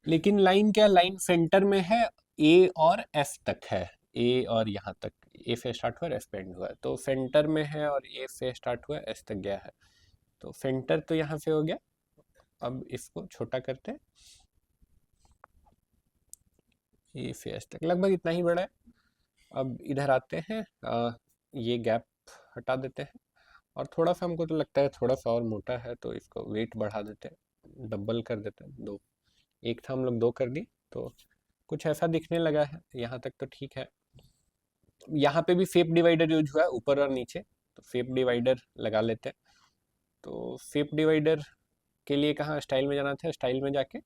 लेकिन लाइन क्या, लाइन सेंटर में है, ए और एफ तक है। ए और यहाँ तक, ए से स्टार्ट हुआ, एफ पे एंड हुआ है, तो सेंटर में है और ए से स्टार्ट हुआ, एस तक गया है। तो सेंटर तो यहाँ से हो गया। अब इसको छोटा करते हैं, ए से एस तक लगभग इतना ही बड़ा है। अब इधर आते हैं, ये गैप हटा देते हैं, और थोड़ा सा हमको तो लगता है थोड़ा सा और मोटा है, तो इसको वेट बढ़ा देते हैं, डबल कर देते हैं, दो। एक था, हम लोग दो कर दी, तो कुछ ऐसा दिखने लगा है। यहाँ तक तो ठीक है। यहाँ पे भी शेप डिवाइडर यूज हुआ है, ऊपर और नीचे, तो शेप डिवाइडर लगा लेते हैं। तो शेप डिवाइडर के लिए कहाँ, स्टाइल में जाना था, स्टाइल में जाके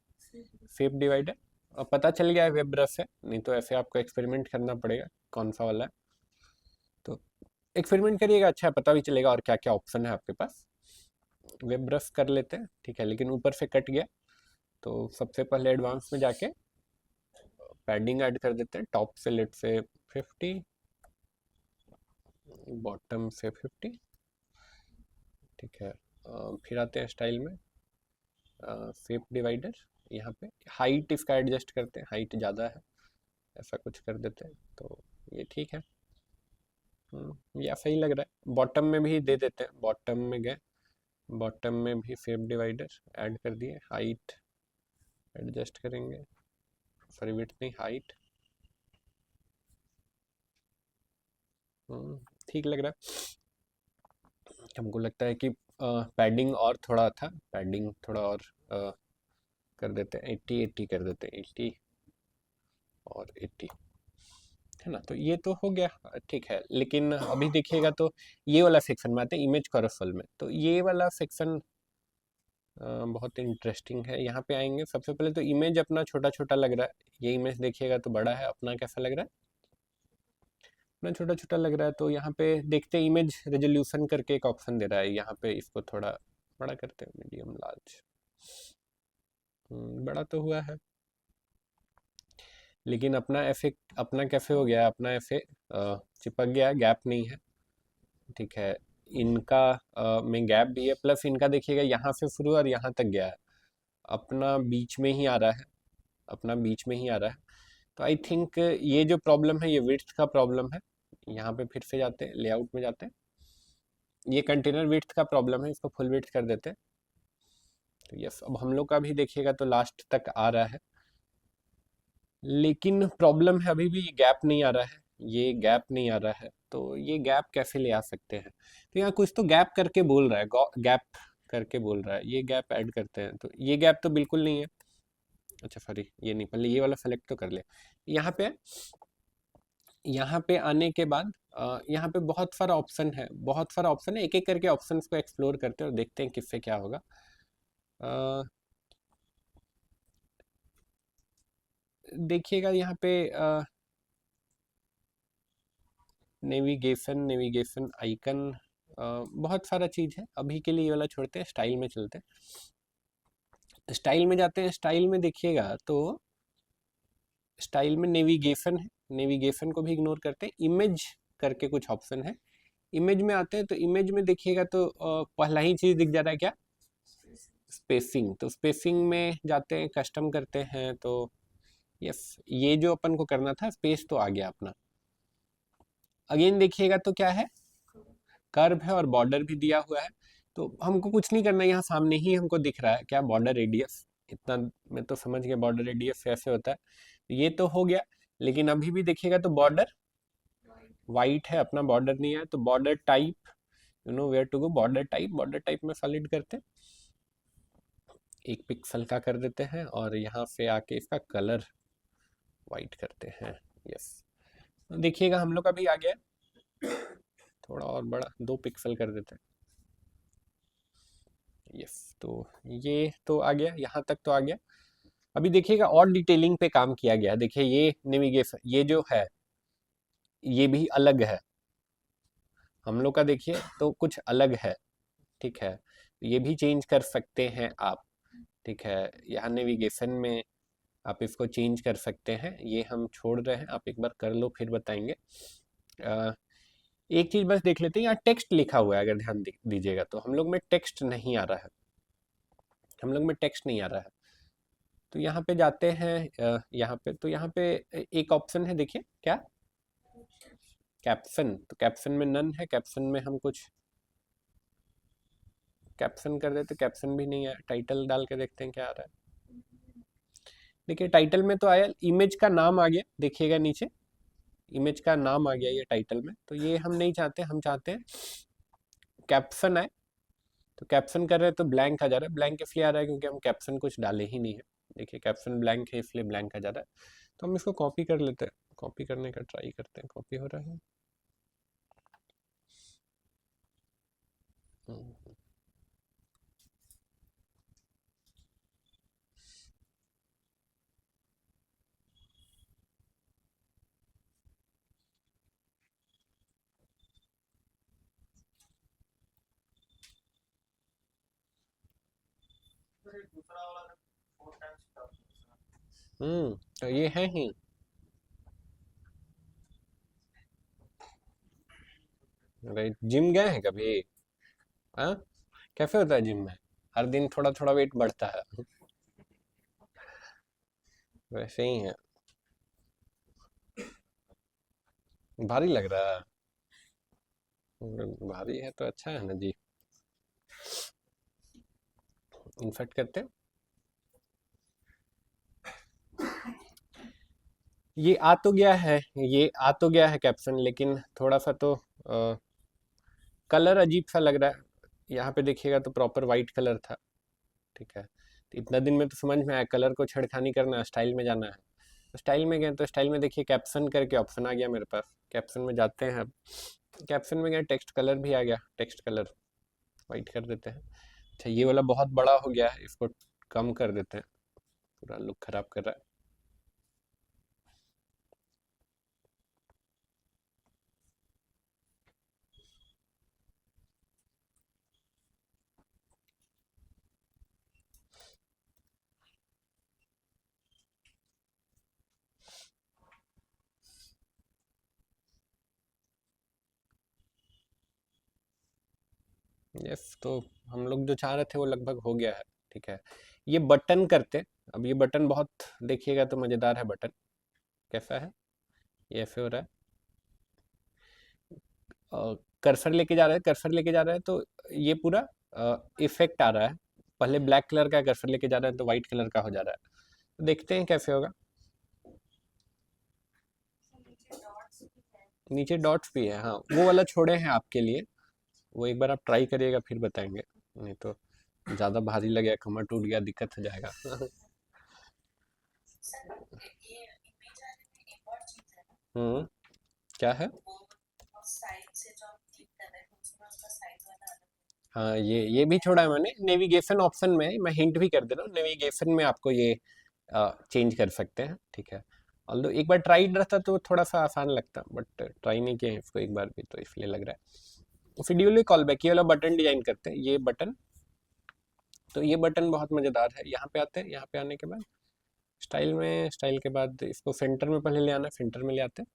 शेप डिवाइडर। अब पता चल गया है वेब ब्रश है, नहीं तो ऐसे आपको एक्सपेरिमेंट करना पड़ेगा कौन सा वाला है। तो एक्सपेरिमेंट करिएगा, अच्छा पता भी चलेगा और क्या क्या ऑप्शन है आपके पास। वेब ब्रश कर लेते हैं, ठीक है, लेकिन ऊपर से कट गया। तो सबसे पहले एडवांस में जाके पैडिंग ऐड कर देते हैं। टॉप से लेट से 50, बॉटम से 50, ठीक है। फिर आते हैं स्टाइल में, शेप डिवाइडर, यहाँ पे हाइट इसका एडजस्ट करते हैं, हाइट ज़्यादा है, ऐसा कुछ कर देते हैं, तो ये ठीक है। या सही लग रहा है। बॉटम में भी दे देते हैं, बॉटम में गए, बॉटम में भी शेप डिवाइडर ऐड कर दिए, हाइट एडजस्ट करेंगे, सॉरी विड्थ नहीं, हाइट। ठीक लग रहा है। हमको लगता है कि पैडिंग और थोड़ा था, पैडिंग थोड़ा और कर देते हैं, 80 80 कर देते हैं, 80 और 80, है ना। तो ये तो हो गया, ठीक है। लेकिन अभी देखिएगा तो ये वाला सेक्शन में आते हैं, इमेज कॉरफल में। तो ये वाला सेक्शन बहुत इंटरेस्टिंग है। यहाँ पे आएंगे, सबसे पहले तो इमेज अपना छोटा छोटा लग रहा है, ये इमेज देखिएगा तो बड़ा है, अपना कैसा लग रहा है, अपना छोटा छोटा लग रहा है। तो यहाँ पे देखते हैं, इमेज रेजोल्यूशन करके एक ऑप्शन दे रहा है, यहाँ पे इसको थोड़ा बड़ा करते हैं, मीडियम लार्ज। बड़ा तो हुआ है, लेकिन अपना ऐसे, अपना कैसे हो गया है, अपना ऐसे चिपक गया, गैप नहीं है, ठीक है। इनका में गैप भी है, प्लस इनका देखिएगा यहाँ से शुरू और यहाँ तक गया है, अपना बीच में ही आ रहा है, अपना बीच में ही आ रहा है। तो आई थिंक ये जो प्रॉब्लम है, ये विड्थ का प्रॉब्लम है। यहाँ पे फिर से जाते हैं, लेआउट में जाते हैं, ये कंटेनर विड्थ का प्रॉब्लम है, इसको फुल विड्थ कर देते हैं। तो यस, अब हम लोग का भी देखिएगा तो लास्ट तक आ रहा है, लेकिन प्रॉब्लम है अभी भी ये गैप नहीं आ रहा है, ये गैप नहीं आ रहा है। तो ये गैप कैसे ले आ सकते हैं? तो यहाँ कुछ तो गैप करके बोल रहा है, गैप करके बोल रहा है, ये गैप ऐड करते हैं। तो ये गैप तो बिल्कुल नहीं है, अच्छा सॉरी, ये नहीं, पहले ये वाला सेलेक्ट तो कर ले। यहाँ पे आने के बाद यहाँ पे बहुत सारा ऑप्शन है, बहुत सारा ऑप्शन है, एक एक करके ऑप्शंस को एक्सप्लोर करते हैं और देखते हैं किससे क्या होगा। देखिएगा यहाँ पे नेविगेशन, नेविगेशन आइकन, बहुत सारा चीज़ है। अभी के लिए ये वाला छोड़ते हैं, स्टाइल में चलते हैं। स्टाइल में जाते हैं, स्टाइल में देखिएगा तो स्टाइल में नेविगेशन है, नेविगेशन को भी इग्नोर करते हैं। इमेज करके कुछ ऑप्शन है, इमेज में आते हैं। तो इमेज में देखिएगा तो पहला ही चीज़ दिख जा रहा है, क्या? स्पेसिंग, तो स्पेसिंग में जाते हैं, कस्टम करते हैं, तो यस ये जो अपन को करना था स्पेस तो आ गया अपना। अगेन देखिएगा तो क्या है, कर्व है और बॉर्डर भी दिया हुआ है, तो हमको कुछ नहीं करना, यहाँ सामने ही हमको दिख रहा है क्या, बॉर्डर रेडियस। इतना मैं तो समझ गया बॉर्डर रेडियस ऐसे होता है, ये तो हो गया। लेकिन अभी भी देखिएगा तो बॉर्डर वाइट है, अपना बॉर्डर नहीं है, तो border type, you know where to go, border type, border type में सॉलिड करते हैं, 1 पिक्सल का कर देते हैं, और यहाँ से आके इसका कलर वाइट करते हैं। यस देखिएगा हम लोग का भी आ गया, थोड़ा और बड़ा 2 पिक्सल कर देते हैं। यस तो ये तो आ गया, यहाँ तक तो आ गया। अभी देखिएगा और डिटेलिंग पे काम किया गया, देखिए ये नेविगेशन, ये जो है ये भी अलग है हम लोग का, देखिए तो कुछ अलग है, ठीक है, ये भी चेंज कर सकते हैं आप, ठीक है, यहाँ नेविगेशन में आप इसको चेंज कर सकते हैं, ये हम छोड़ रहे हैं, आप एक बार कर लो फिर बताएंगे। एक चीज बस देख लेते हैं, यहाँ टेक्स्ट लिखा हुआ है, अगर ध्यान दीजिएगा तो हम लोग में टेक्स्ट नहीं आ रहा है, हम लोग में टेक्स्ट नहीं आ रहा है, तो यहाँ पे जाते हैं, यहाँ पे तो यहाँ पे एक ऑप्शन है, देखिए क्या, कैप्शन, तो कैप्शन में नन है, कैप्शन में हम कुछ कैप्शन कर देते, कैप्शन भी नहीं है, टाइटल डाल के देखते हैं क्या आ रहा है। देखिए टाइटल में तो आया, इमेज का नाम आ गया, देखिएगा नीचे इमेज का नाम आ गया ये टाइटल में, तो ये हम नहीं चाहते, हम चाहते हैं कैप्शन आए, तो कैप्शन कर रहे हैं तो ब्लैंक आ जा रहा है, ब्लैंक इसलिए आ रहा है क्योंकि हम कैप्शन कुछ डाले ही नहीं है, देखिए कैप्शन ब्लैंक है इसलिए ब्लैंक आ जा रहा है। तो हम इसको कॉपी कर लेते हैं, कॉपी करने का ट्राई करते हैं, कॉपी हो रहा है। तो ये है ही, राइट, जिम गए हैं कभी, हाँ, कैसे होता है जिम में, हर दिन थोड़ा थोड़ा वेट बढ़ता है, वैसे ही है, भारी लग रहा है, भारी है तो अच्छा है ना जी, इन्फेक्ट करते हैं। ये आ तो गया है, ये आ तो गया है कैप्शन, लेकिन थोड़ा सा तो कलर अजीब सा लग रहा है, यहाँ पे देखिएगा तो प्रॉपर वाइट कलर था, ठीक है, तो इतना दिन में तो समझ में आया कलर को छेड़खानी करना है, स्टाइल में जाना है, तो स्टाइल में गए, तो स्टाइल में देखिए कैप्शन करके ऑप्शन आ गया मेरे पास, कैप्शन में जाते हैं, अब कैप्शन में गए, टेक्स्ट कलर भी आ गया, टेक्स्ट कलर वाइट कर देते हैं। अच्छा ये वाला बहुत बड़ा हो गया है, इसको कम कर देते हैं, पूरा लुक खराब कर रहा है। यस तो हम लोग जो चाह रहे थे वो लगभग हो गया है, ठीक है, ये बटन करते, अब ये बटन बहुत देखिएगा तो मज़ेदार है, बटन कैसा है, ये ऐसे हो रहा है, कर्सर लेके जा रहा है, कर्सर लेके जा रहा है, तो ये पूरा इफेक्ट आ रहा है, पहले ब्लैक कलर का कर्सर लेके जा रहा है तो वाइट कलर का हो जा रहा है, तो देखते हैं कैसे होगा। नीचे डॉट्स भी है, हाँ वो वाला छोड़े हैं आपके लिए, वो एक बार आप ट्राई करिएगा फिर बताएंगे, नहीं तो ज़्यादा भारी लगेगा, कमर टूट गया दिक्कत हो जाएगा। हम्म, क्या है, हाँ ये भी छोड़ा है मैंने, नेविगेशन ऑप्शन में मैं हिंट भी कर दे रहा हूँ, नेविगेशन में आपको ये चेंज कर सकते हैं, ठीक है, ऑल्दो एक बार ट्राई रहता तो थोड़ा सा आसान लगता, बट ट्राई नहीं किया है इसको एक बार भी, तो इसलिए लग रहा है। शेड्यूल कॉल बैक, ये वाला बटन डिजाइन करते हैं, ये बटन, तो ये बटन बहुत मज़ेदार है, यहाँ पे आते हैं, यहाँ पे आने के बाद स्टाइल में, स्टाइल के बाद इसको सेंटर में पहले ले आना है, सेंटर में ले आते हैं।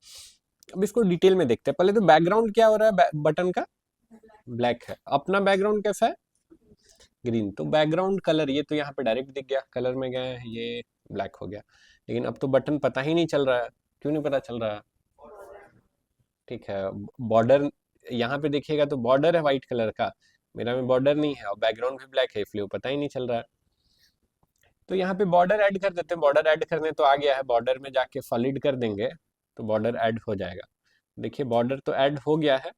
अब इसको डिटेल में देखते हैं, पहले तो बैकग्राउंड क्या हो रहा है बटन का, ब्लैक है, अपना बैकग्राउंड कैसा है, ग्रीन। तो बैकग्राउंड कलर ये तो यहाँ पे डायरेक्ट दिख गया, कलर में गया है, ये ब्लैक हो गया। लेकिन अब तो बटन पता ही नहीं चल रहा है, क्यों नहीं पता चल रहा है? ठीक है, बॉर्डर यहाँ पे देखिएगा तो बॉर्डर है व्हाइट कलर का, मेरा में बॉर्डर नहीं है और बैकग्राउंड भी ब्लैक है, इसलिए वो पता ही नहीं चल रहा है। तो यहाँ पे बॉर्डर ऐड कर देते हैं। बॉर्डर ऐड करने तो आ गया है, बॉर्डर में जाके सॉलिड कर देंगे तो बॉर्डर ऐड हो जाएगा। देखिए बॉर्डर तो ऐड हो गया है,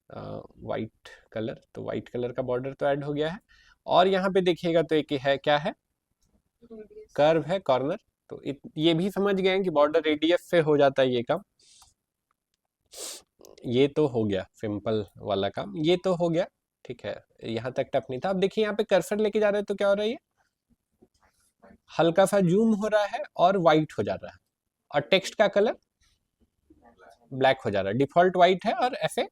वाइट कलर, तो वाइट कलर का बॉर्डर तो ऐड हो गया है। और यहाँ पे देखिएगा तो एक है, क्या है, कर्व है, कॉर्नर। तो ये भी समझ गए हैं कि बॉर्डर रेडियस से हो जाता है ये काम। ये तो हो गया सिंपल वाला काम, ये तो हो गया। ठीक है, यहाँ तक टफ नहीं था। अब देखिए यहाँ पे कर्सर लेके जा रहे हैं तो क्या हो रहा है, ये हल्का सा जूम हो रहा है और व्हाइट हो जा रहा है, और टेक्स्ट का कलर ब्लैक हो जा रहा है। डिफॉल्ट व्हाइट है और ऐसे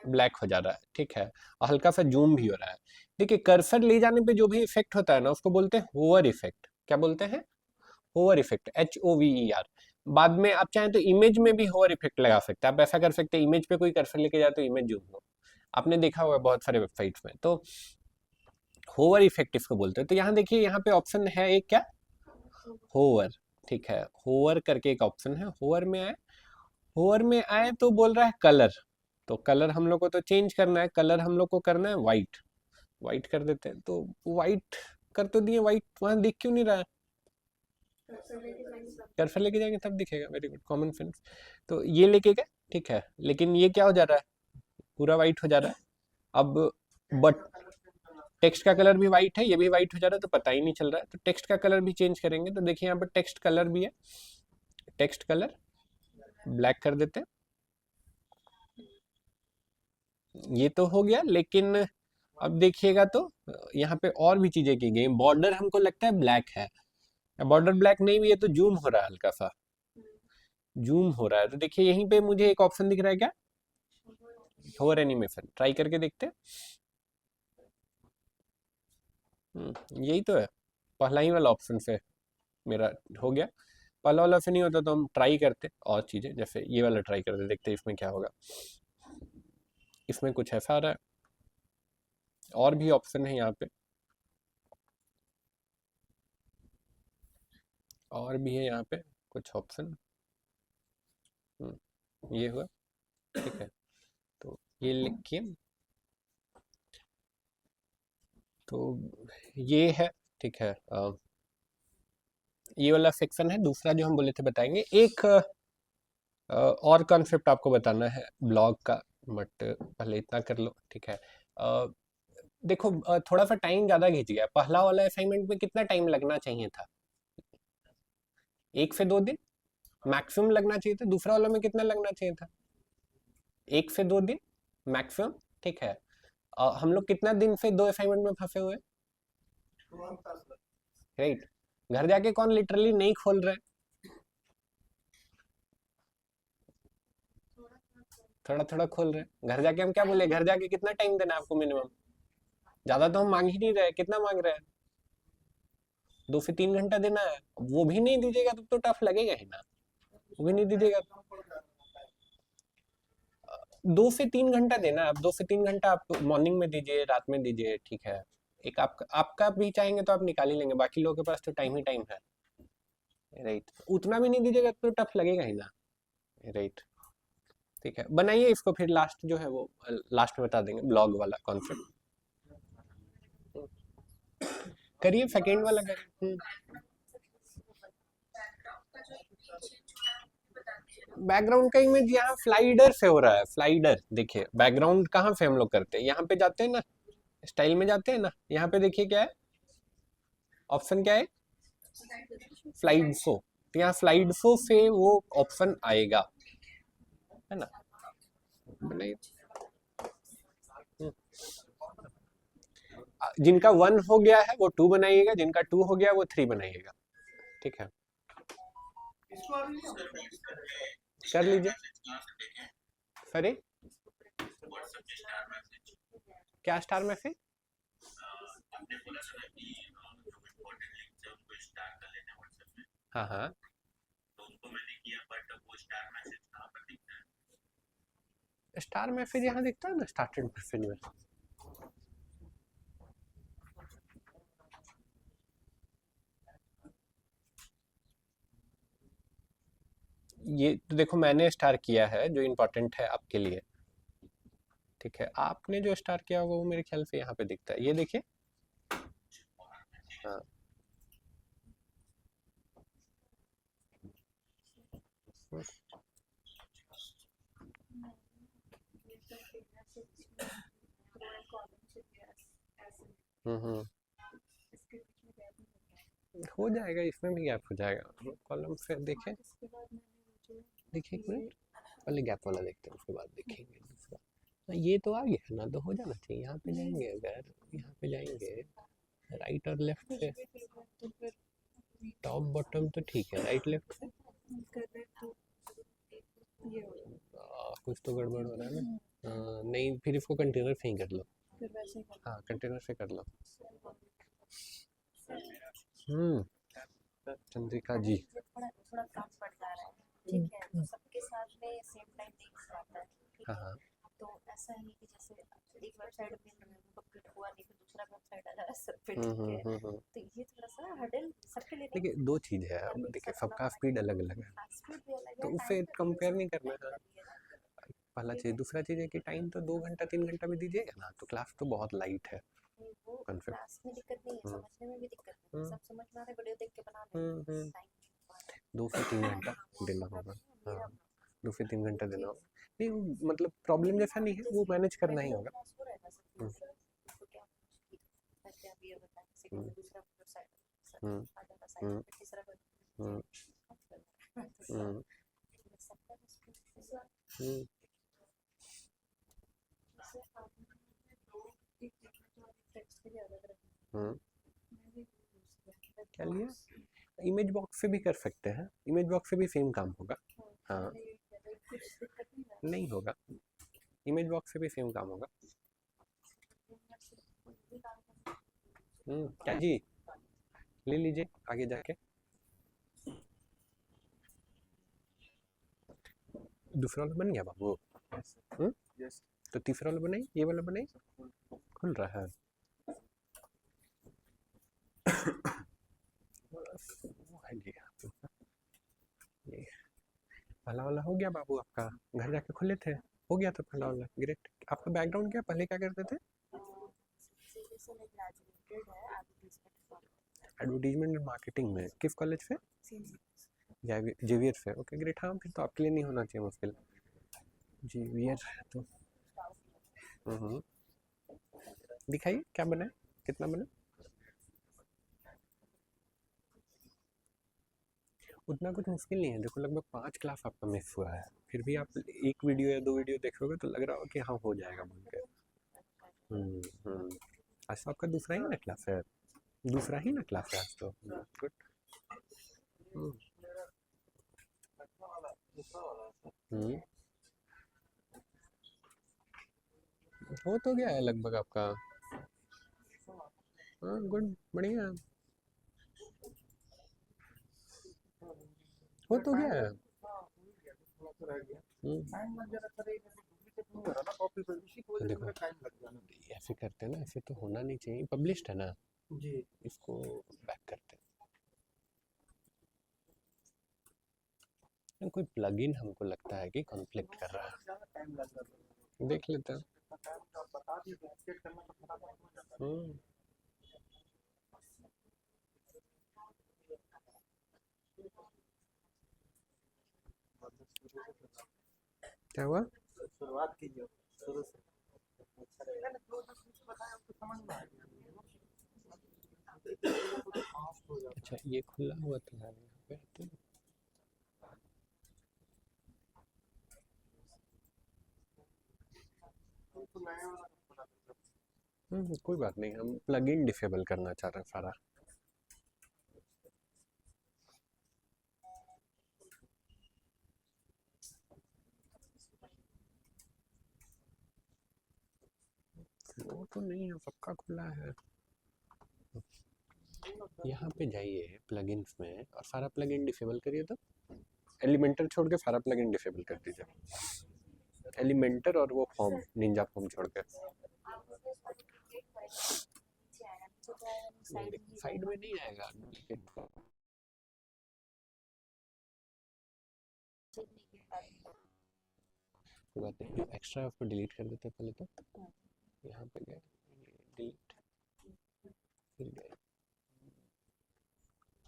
ब्लैक हो जा रहा है। ठीक है, और हल्का सा जूम भी हो रहा है। देखिए कर्सर ले जाने पे जो भी इफेक्ट होता है ना, उसको बोलते हैं होवर इफेक्ट। क्या बोलते हैं? Hover effect, HOVER। बाद में आप चाहें तो इमेज में भी होवर इफेक्ट लगा सकते हैं। आप ऐसा कर सकते हैं, इमेज पे कोई कर्सर लेके जाए तो इमेज जूम हो, आपने देखा होगा बहुत सारे वेबसाइट्स में। तो होवर इफेक्ट इसको बोलते हैं। तो यहाँ देखिए, यहाँ पे ऑप्शन है एक, क्या, होवर। ठीक है, होवर करके एक ऑप्शन है, होवर में आए। होवर में आए तो बोल रहा है कलर। तो कलर हम लोग को तो चेंज करना है, कलर हम लोग को करना है व्हाइट। व्हाइट कर देते हैं, तो व्हाइट कर तो दिए, व्हाइट वहां दिख क्यों नहीं रहा है? कर्सर लेके जाएंगे तब दिखेगा। Very good, common sense. तो ये लेके गए, ठीक है, लेकिन ये क्या हो जा रहा है, पूरा व्हाइट हो जा रहा है। अब बट टेक्स्ट का कलर भी व्हाइट है, ये भी व्हाइट हो जा रहा है, तो पता ही नहीं चल रहा है। तो टेक्स्ट का कलर भी चेंज करेंगे। तो देखिए यहाँ पर टेक्स्ट कलर भी है, टेक्स्ट कलर ब्लैक कर देते हैं। ये तो हो गया, लेकिन अब देखिएगा तो यहाँ पे और भी चीजें की गई। बॉर्डर हमको लगता है ब्लैक है, बॉर्डर ब्लैक नहीं भी है, तो जूम हो रहा है, हल्का सा जूम हो रहा है। तो देखिए यहीं पे मुझे एक ऑप्शन दिख रहा है, क्या, होवर एनिमेशन। ट्राई करके देखते हैं। यही तो है, पहला ही वाला ऑप्शन से मेरा हो गया। पहला वाला से नहीं होता तो हम ट्राई करते और चीजें, जैसे ये वाला ट्राई करते, देखते इसमें क्या होगा। इसमें कुछ ऐसा आ रहा है, और भी ऑप्शन है यहाँ पे, और भी है यहाँ पे कुछ ऑप्शन। ये हुआ, ठीक है। तो ये लिखिए, तो ये है, ठीक है। ये वाला सेक्शन है। दूसरा जो हम बोले थे बताएंगे, एक और कॉन्सेप्ट आपको बताना है ब्लॉग का, बट पहले इतना कर लो, ठीक है। देखो थोड़ा सा टाइम ज़्यादा खींच गया। पहला वाला असाइनमेंट में कितना टाइम लगना चाहिए था? 1 से 2 दिन मैक्सिमम लगना चाहिए था। दूसरा वाला में कितना लगना चाहिए था? 1 से 2 दिन मैक्सिमम। ठीक है, हम लोग कितना दिन से 2 असाइनमेंट में फंसे हुए, राइट? घर जाके कौन लिटरली नहीं खोल रहे? थोड़ा थोड़ा खोल रहे। घर जाके हम क्या बोले, घर जाके कितना टाइम देना है आपको मिनिमम? ज्यादा तो हम मांग ही नहीं रहे, कितना मांग रहे हैं? 2 से 3 घंटा देना है। वो भी नहीं दीजिएगा तब तो टफ लगेगा ही ना, वो भी नहीं दीजिएगा। 2 से 3 घंटा देना है। अब 2 से 3 घंटा आप मॉर्निंग में दीजिए, रात में दीजिए, ठीक है। एक आपका भी चाहेंगे तो आप निकाल ही लेंगे, बाकी लोगों के पास तो टाइम ही टाइम है, राइट? उतना भी नहीं दीजिएगा तो टफ लगेगा ही ना, राइट? ठीक है, बनाइए इसको, फिर लास्ट जो है वो लास्ट में बता देंगे, ब्लॉग वाला कॉन्सेप्ट। करिए, सेकेंड वाला करिए। बैकग्राउंड का इमेज यहाँ स्लाइडर से हो रहा है, स्लाइडर। देखिए बैकग्राउंड कहाँ से हम लोग करते हैं, यहाँ पे जाते हैं ना, स्टाइल में जाते हैं ना, यहाँ पे देखिए क्या है ऑप्शन, क्या है, स्लाइड शो। तो यहाँ स्लाइड शो से वो ऑप्शन आएगा, है ना? बनाइए। जिनका 1 हो गया है वो 2 बनाइएगा, जिनका 2 हो गया वो 3 बनाइएगा, ठीक है। कर लीजिए। सॉरी, क्या स्टार मैसेज? हाँ हाँ, स्टार मैसेज यहाँ दिखता है ना, स्टार्टेड मैसेज में। ये तो देखो मैंने स्टार किया है जो इम्पोर्टेंट है आपके लिए, ठीक है। आपने जो स्टार किया होगा वो मेरे ख्याल से यहाँ पे दिखता है, ये देखिए। हाँ हम्म, हो जाएगा, इसमें भी गैप हो जाएगा। कॉलम फिर देखें, देखिए एक मिनट, पहले गैप वाला देखते हैं उसके बाद देखेंगे दूसरा। ये तो आ गया ना, तो हो जाना चाहिए। यहाँ पे जाएंगे, अगर यहाँ पे जाएंगे राइट और लेफ्ट से, टॉप बॉटम तो ठीक है, राइट लेफ्ट से कुछ तो गड़बड़ हो रहा है ना। नहीं, फिर इसको कंटेनर से ही कर लो। हाँ कंटेनर से कर लो। हम्म, चंद्रिका जी। थोड़ा कम पड़ जा रहा है, ठीक है, तो सबके साथ में सेम टाइम नहीं हो पाता है, ठीक हाँ है। हाँ तो ऐसा है कि जैसे एक वेबसाइट में कंप्लीट हुआ नहीं, फिर दूसरा वेबसाइट आ जा रहा है सब पे, ठीक है। तो ये थोड़ा सा हर्डल सबके लिए नहीं। देखिए दो चीज़ है, अब देखिए सबका स्पीड अलग अलग है, स्पीड भी अलग तो है, उससे टाइम कंपेयर नहीं करना है। है। पहला चीज़, दूसरा चीज़ है कि टाइम तो 2 घंटा 3 घंटा भी दीजिएगा ना, तो क्लास तो बहुत लाइट है वो कॉन्सेप्ट। क्लास में दिक्कत नहीं है, समझने में भी दिक्कत नहीं है, सब समझ में आ रहा है, वीडियो देख के बना लेंगे। टाइम 2 से 3 घंटा देना होगा। हाँ 2 से 3 घंटा देना होगा। नहीं मतलब प्रॉब्लम जैसा नहीं है, वो मैनेज करना ही होगा। हो रहेगा सब हम्म, चीज़, तो क्या क्या भी ये बताएं, सेकंड हम्म, में दूसरा साइड हम्म, आ जाता, साइड हम्म, में तीसरा हम्म, हम्म, हम्म, हम्म। क्या लिया? इमेज बॉक्स से भी कर सकते हैं, इमेज बॉक्स से भी सेम काम होगा। हाँ नहीं होगा, इमेज बॉक्स से भी सेम काम होगा। क्या जी, ले लीजिए आगे जाके। दूसरा वाला बन गया बाबू? तो तीसरा वाला बनाई, ये वाला बनाई, खुल रहा है। ये पहला वाला हो गया बाबू आपका, घर जाके खुले थे, हो गया था पहला वाला, ग्रेट। आपका बैकग्राउंड क्या, पहले क्या करते थे? एडवर्टीजमेंट एंड मार्केटिंग में, किस कॉलेज से? जेवियर से, ओके ग्रेट। हाँ फिर तो आपके लिए नहीं होना चाहिए मुश्किल, जेवियर तो। दिखाइए क्या बना है, कितना बना? उतना कुछ मुश्किल नहीं है, देखो लगभग 5 क्लास आपका मिस हुआ है, फिर भी आप एक वीडियो या 2 वीडियो देखोगे तो लग रहा हो कि हाँ हो जाएगा बोल के। हम्म। आज तो आपका दूसरा ही ना क्लास है, दूसरा ही ना क्लास है आज तो, गुड। हो तो गया है लगभग आपका। हाँ गुड, बढ़िया, हो तो गया है। तो देखो ऐसे करते हैं ना, ऐसे तो होना नहीं चाहिए, पब्लिश्ड है ना जी, इसको बैक करते हैं। कोई प्लगइन हमको लगता है कि कॉन्फ्लिक्ट कर रहा है, देख लेते हैं। हम्म, क्या हुआ? शुरुआत कीजिए शुरू से, अच्छा ये खुला हुआ था यहाँ पे तो। कोई बात नहीं, हम प्लगइन डिसेबल करना चाह रहे हैं सारा। वो तो नहीं है, सबका खुला है। यहाँ पे जाइए प्लगइन्स में और सारा प्लगइन डिसेबल करिए, तो एलिमेंटर छोड़ के सारा प्लगइन डिसेबल कर दीजिए, एलिमेंटर और वो फॉर्म निंजा फॉर्म छोड़ के। साइड में नहीं आएगा, कोई बात नहीं, एक्स्ट्रा उसको डिलीट कर देते हैं पहले तो। यहाँ पे गए डिलीट, फिर गए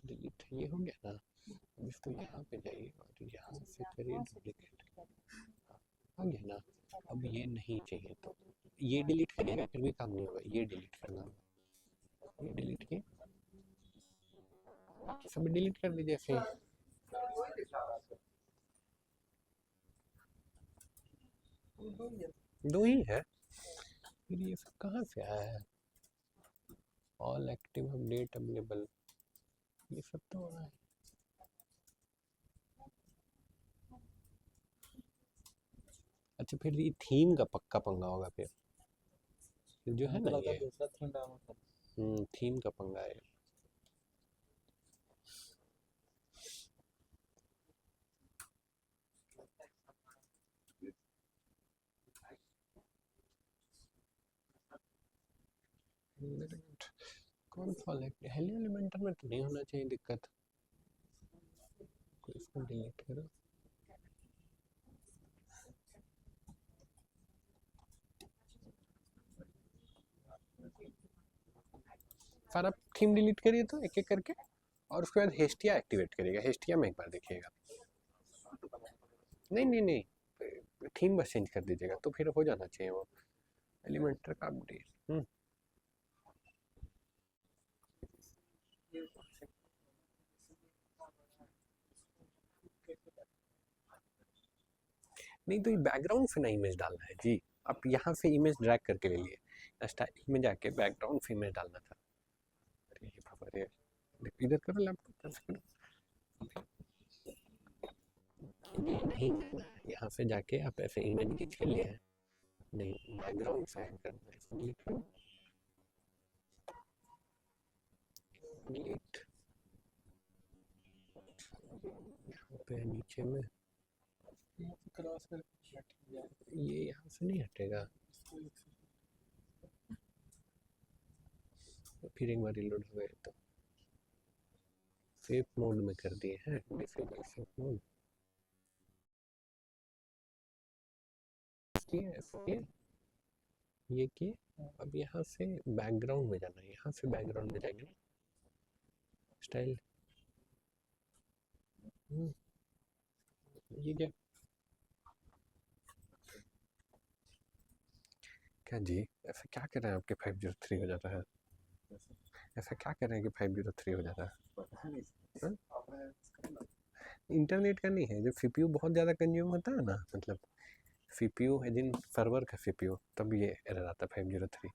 डिलीट, ये हो गया ना। अब इसको यहाँ पे जाइए और यहाँ से करिए डुप्लीकेट, आ गया ना। अब ये नहीं चाहिए तो ये डिलीट करिएगा, फिर भी काम नहीं होगा, ये डिलीट करना होगा। ये डिलीट किए, सब डिलीट कर दीजिए फिर। दो ही है, फिर ये सब कहाँ से आया है? ऑल एक्टिव अपडेट अवेलेबल, ये सब तो है। अच्छा फिर ये थीम का पक्का पंगा होगा फिर जो है ना ये दूसरा थीम डाउनलोड कर। थीम का पंगा है। कौन सा हेली एलिमेंटर में तो नहीं होना चाहिए दिक्कत, कोई इसको डिलीट करो। सारा थीम डिलीट करिए तो एक एक करके, और उसके बाद हेस्टिया एक्टिवेट करिएगा। हेस्टिया में एक बार देखिएगा, नहीं नहीं नहीं, थीम बस चेंज कर दीजिएगा तो फिर हो जाना चाहिए वो एलिमेंटर का अपडेट। नहीं तो ये बैकग्राउंड से ना इमेज डालना है जी, आप यहाँ से इमेज ड्रैग करके ले लिए, स्टाइल में जाके बैकग्राउंड से इमेज डालना था। अरे ये बाबा रे, इधर करो लैपटॉप, नहीं यहाँ से जाके आप ऐसे इमेज खींच के लिए, नहीं बैकग्राउंड से ऐड करना है, डिलीट यहाँ पे नीचे में, क्रॉस कर ये यहाँ से नहीं हटेगा, फिर एक बार रिलोड हुए तो सेफ मोड में कर दिए हैं, डिसेबल सेफ मोड ये किए। अब यहाँ से बैकग्राउंड में जाना है, यहाँ से बैकग्राउंड में जाएंगे, स्टाइल ये क्या क्या जी, ऐसा क्या कर रहे हैं आपके 503 हो जाता है, ऐसा क्या कर रहे हैं कि 503 हो जाता है? इंटरनेट का नहीं है, जब सीपीयू बहुत ज़्यादा कंज्यूम होता है ना, मतलब सीपीयू है जिन सर्वर का सीपीयू, तब ये एरर आता है 503,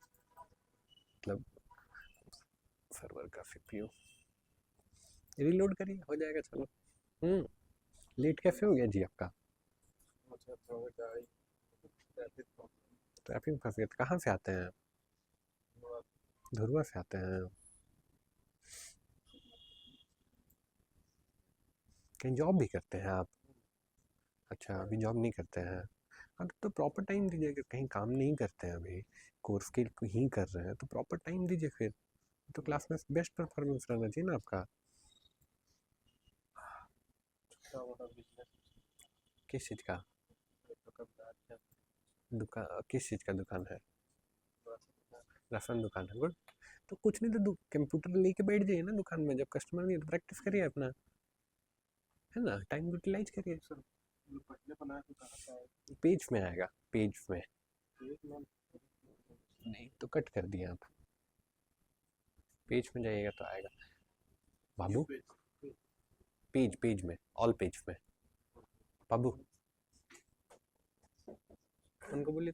मतलब सर्वर का सीपीयू। रिलोड करिए, हो जाएगा। चलो लेट कैसे हो गया जी आपका? ट्रैफिक फंस गया, कहाँ से आते हैं? धुरवा से आते हैं, कहीं जॉब भी करते हैं आप? अच्छा अभी जॉब नहीं करते हैं, हाँ तो प्रॉपर टाइम दीजिए, अगर कहीं काम नहीं करते हैं अभी, कोर्स के ही कर रहे हैं तो प्रॉपर टाइम दीजिए, फिर तो क्लास में बेस्ट परफॉर्मेंस रहना चाहिए ना आपका। किस चीज़ का दुकान, किस चीज़ का दुकान है? राशन दुकान है, गुड। तो कुछ नहीं तो कंप्यूटर लेके बैठ जाइए ना दुकान में, जब कस्टमर नहीं है तो प्रैक्टिस करिए अपना, है ना, टाइम यूटिलाइज करिए। पेज में आएगा, पेज में नहीं तो कट कर दिया आप, पेज में जाइएगा तो आएगा बाबू, पेज में, ऑल पेज में बाबू, उनको बोलिए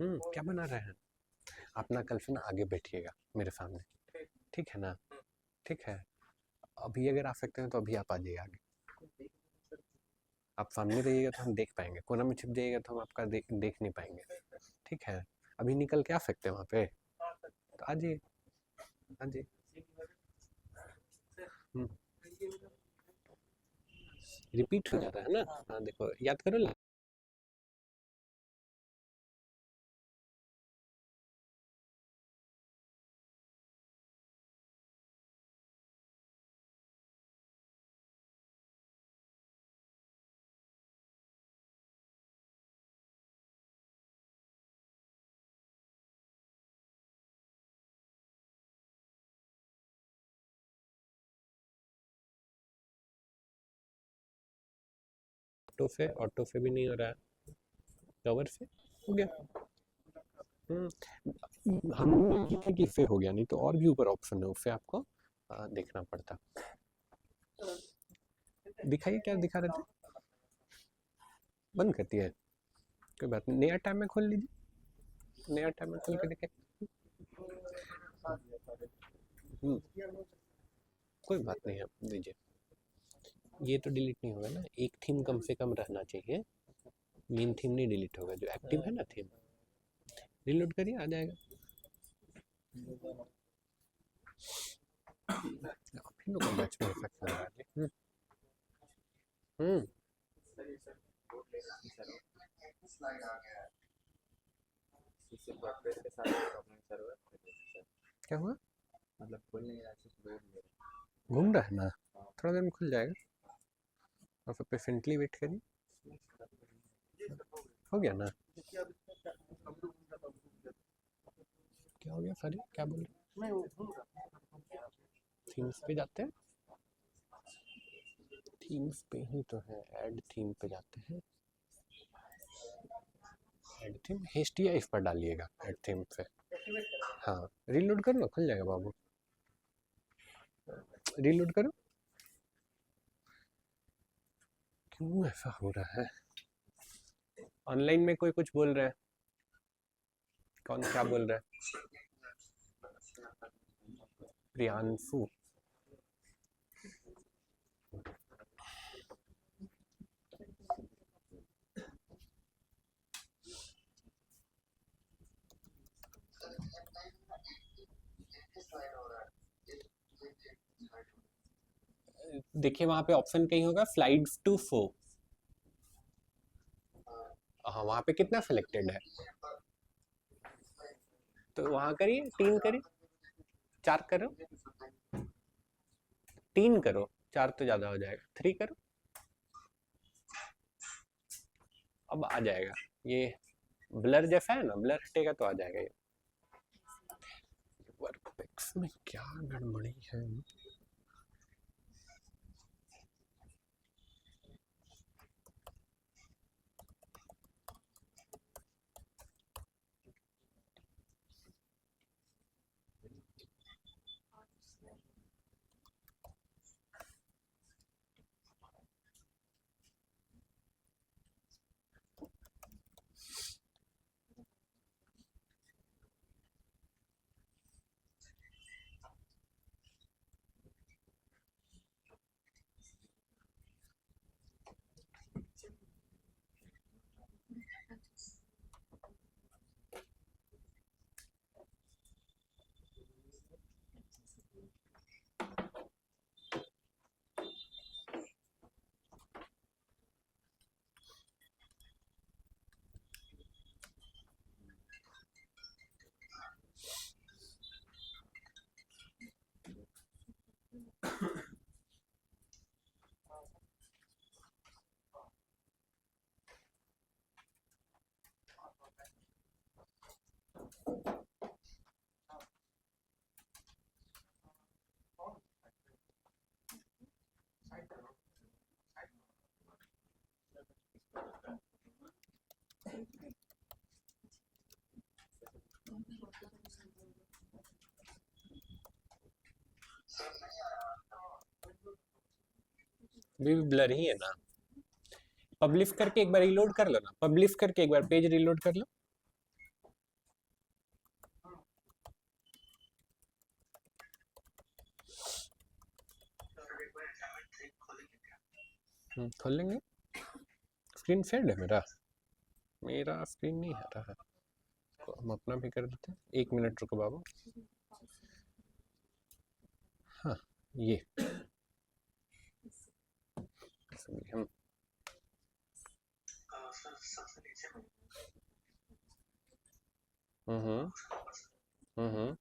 क्या बना रहे हैं आप ना, कल से ना आगे बैठिएगा मेरे सामने, ठीक है ना? ठीक है, अभी अगर आ सकते हैं तो अभी आप आ जाइए आगे, आप सामने रहिएगा तो हम देख पाएंगे, कोना में छिप जाइएगा तो हम आपका देख नहीं पाएंगे, ठीक है? अभी निकल के आ सकते हैं वहाँ पे, तो आ जाइए, आ जाइए। रिपीट हो जाता है ना, हाँ देखो याद करो। ऑटो से भी नहीं हो रहा है, कवर से हो गया। हम किससे हो गया, नहीं तो और भी ऊपर ऑप्शन है, उससे आपको देखना पड़ता। दिखाइए क्या दिखा रहे थे, बंद करती है, कोई बात नहीं, नया टैब में खोल लीजिए, नया टैब में खोल के देखें। कोई बात नहीं है, दीजिए। ये तो डिलीट नहीं होगा ना, एक थीम कम से कम रहना चाहिए, मेन थीम नहीं डिलीट होगा, जो एक्टिव है ना थीम। रिलोड करिए, आ जाएगा। आप ही लोग का मैच में इफेक्ट लग रहा है। क्या हुआ, मतलब खोल नहीं रहा है, घूम रहा है ना, थोड़ा देर में खुल जाएगा, और फिर पेशेंटली वेट करिए, हो गया ना। क्या हो गया सॉरी, क्या बोल रहे, थीम्स पे जाते हैं, थीम्स पे ही तो है, ऐड थीम पे जाते हैं, ऐड थीम HTIF पर डालिएगा, ऐड थीम पे। हाँ रीलोड करो ना, खुल जाएगा बाबू, रीलोड करो। क्यों ऐसा हो रहा है, ऑनलाइन में कोई कुछ बोल रहा है, कौन क्या बोल रहा है, प्रियांशु। देखिए वहां पे ऑप्शन कहीं होगा स्लाइड्स टू 4, हाँ वहां पे कितना सिलेक्टेड है, तो वहां करिए 3 करिए, 4 करो, 3 करो, 4 तो ज्यादा हो जाएगा, 3 करो, अब आ जाएगा। ये ब्लर जैसा है ना, ब्लर हटेगा तो आ जाएगा। ये वर्कपिक्स में क्या गड़बड़ी है, भी ब्लर ही है ना। पब्लिश करके एक बार रीलोड कर लो ना, पब्लिश करके एक बार पेज रीलोड कर लो। खोल लेंगे, स्क्रीन शेयर है मेरा, मेरा स्क्रीन नहीं है रहा, तो हम अपना भी कर देते हैं। 1 मिनट रुको बाबू। हाँ ये हम हम्म हम्म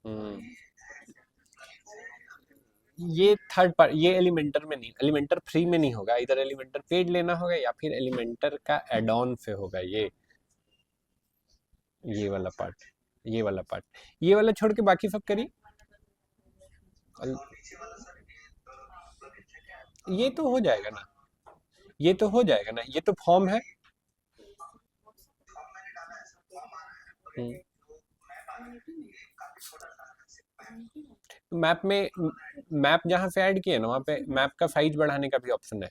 हम्म ये थर्ड पार्ट, ये एलिमेंटर में नहीं, एलिमेंटर फ्री में नहीं होगा, इधर एलिमेंटर पेड लेना होगा या फिर एलिमेंटर का एड ऑन से होगा, ये वाला पार्ट। ये वाला पार्ट, ये वाला छोड़ के बाकी सब करिए। ये तो हो जाएगा ना, ये तो हो जाएगा ना, ये तो फॉर्म है। मैप में, मैप जहाँ से ऐड किए ना वहाँ पे मैप का साइज बढ़ाने का भी ऑप्शन है।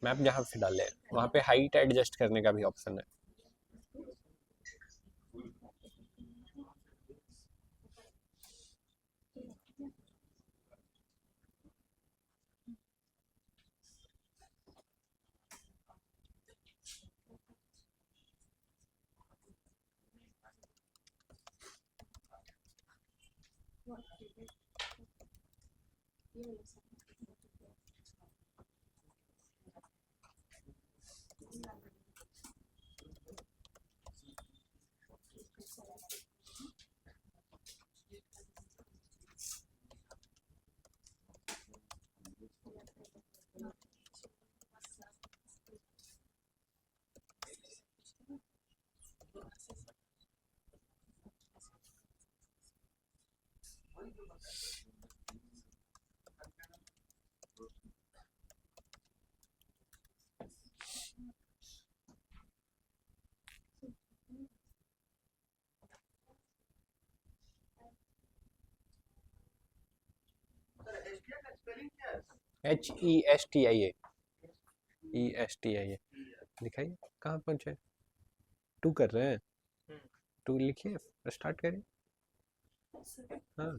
मैप जहाँ से डाले वहाँ पे हाइट एडजस्ट करने का भी ऑप्शन है। HESTIA, ESTIA दिखाइए कहाँ पहुँचे। 2 कर रहे हैं, 2 लिखिए, स्टार्ट करिए। हाँ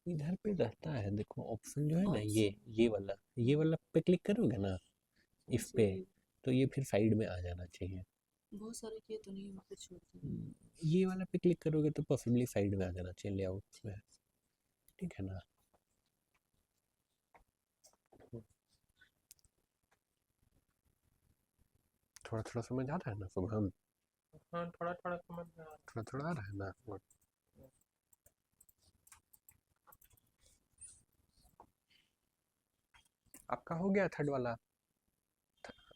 इधर पे रहता है, देखो ऑप्शन जो है ना, ये वाला पे क्लिक करोगे ना इस पे, तो ये फिर साइड में आ जाना चाहिए। बहुत सारे किए तो नहीं वहाँ पे छोड़ते हैं। ये वाला पे क्लिक करोगे तो पॉसिबली साइड में आ जाना चाहिए लेआउट में, ठीक है ना। थोड़ा थोड़ा समझ आ रहा है ना शुभम? हाँ थोड़ा थोड़ा समझ में आ रहा थोड़ा थोड़ा आ रहा है ना? आपका हो गया थर्ड वाला?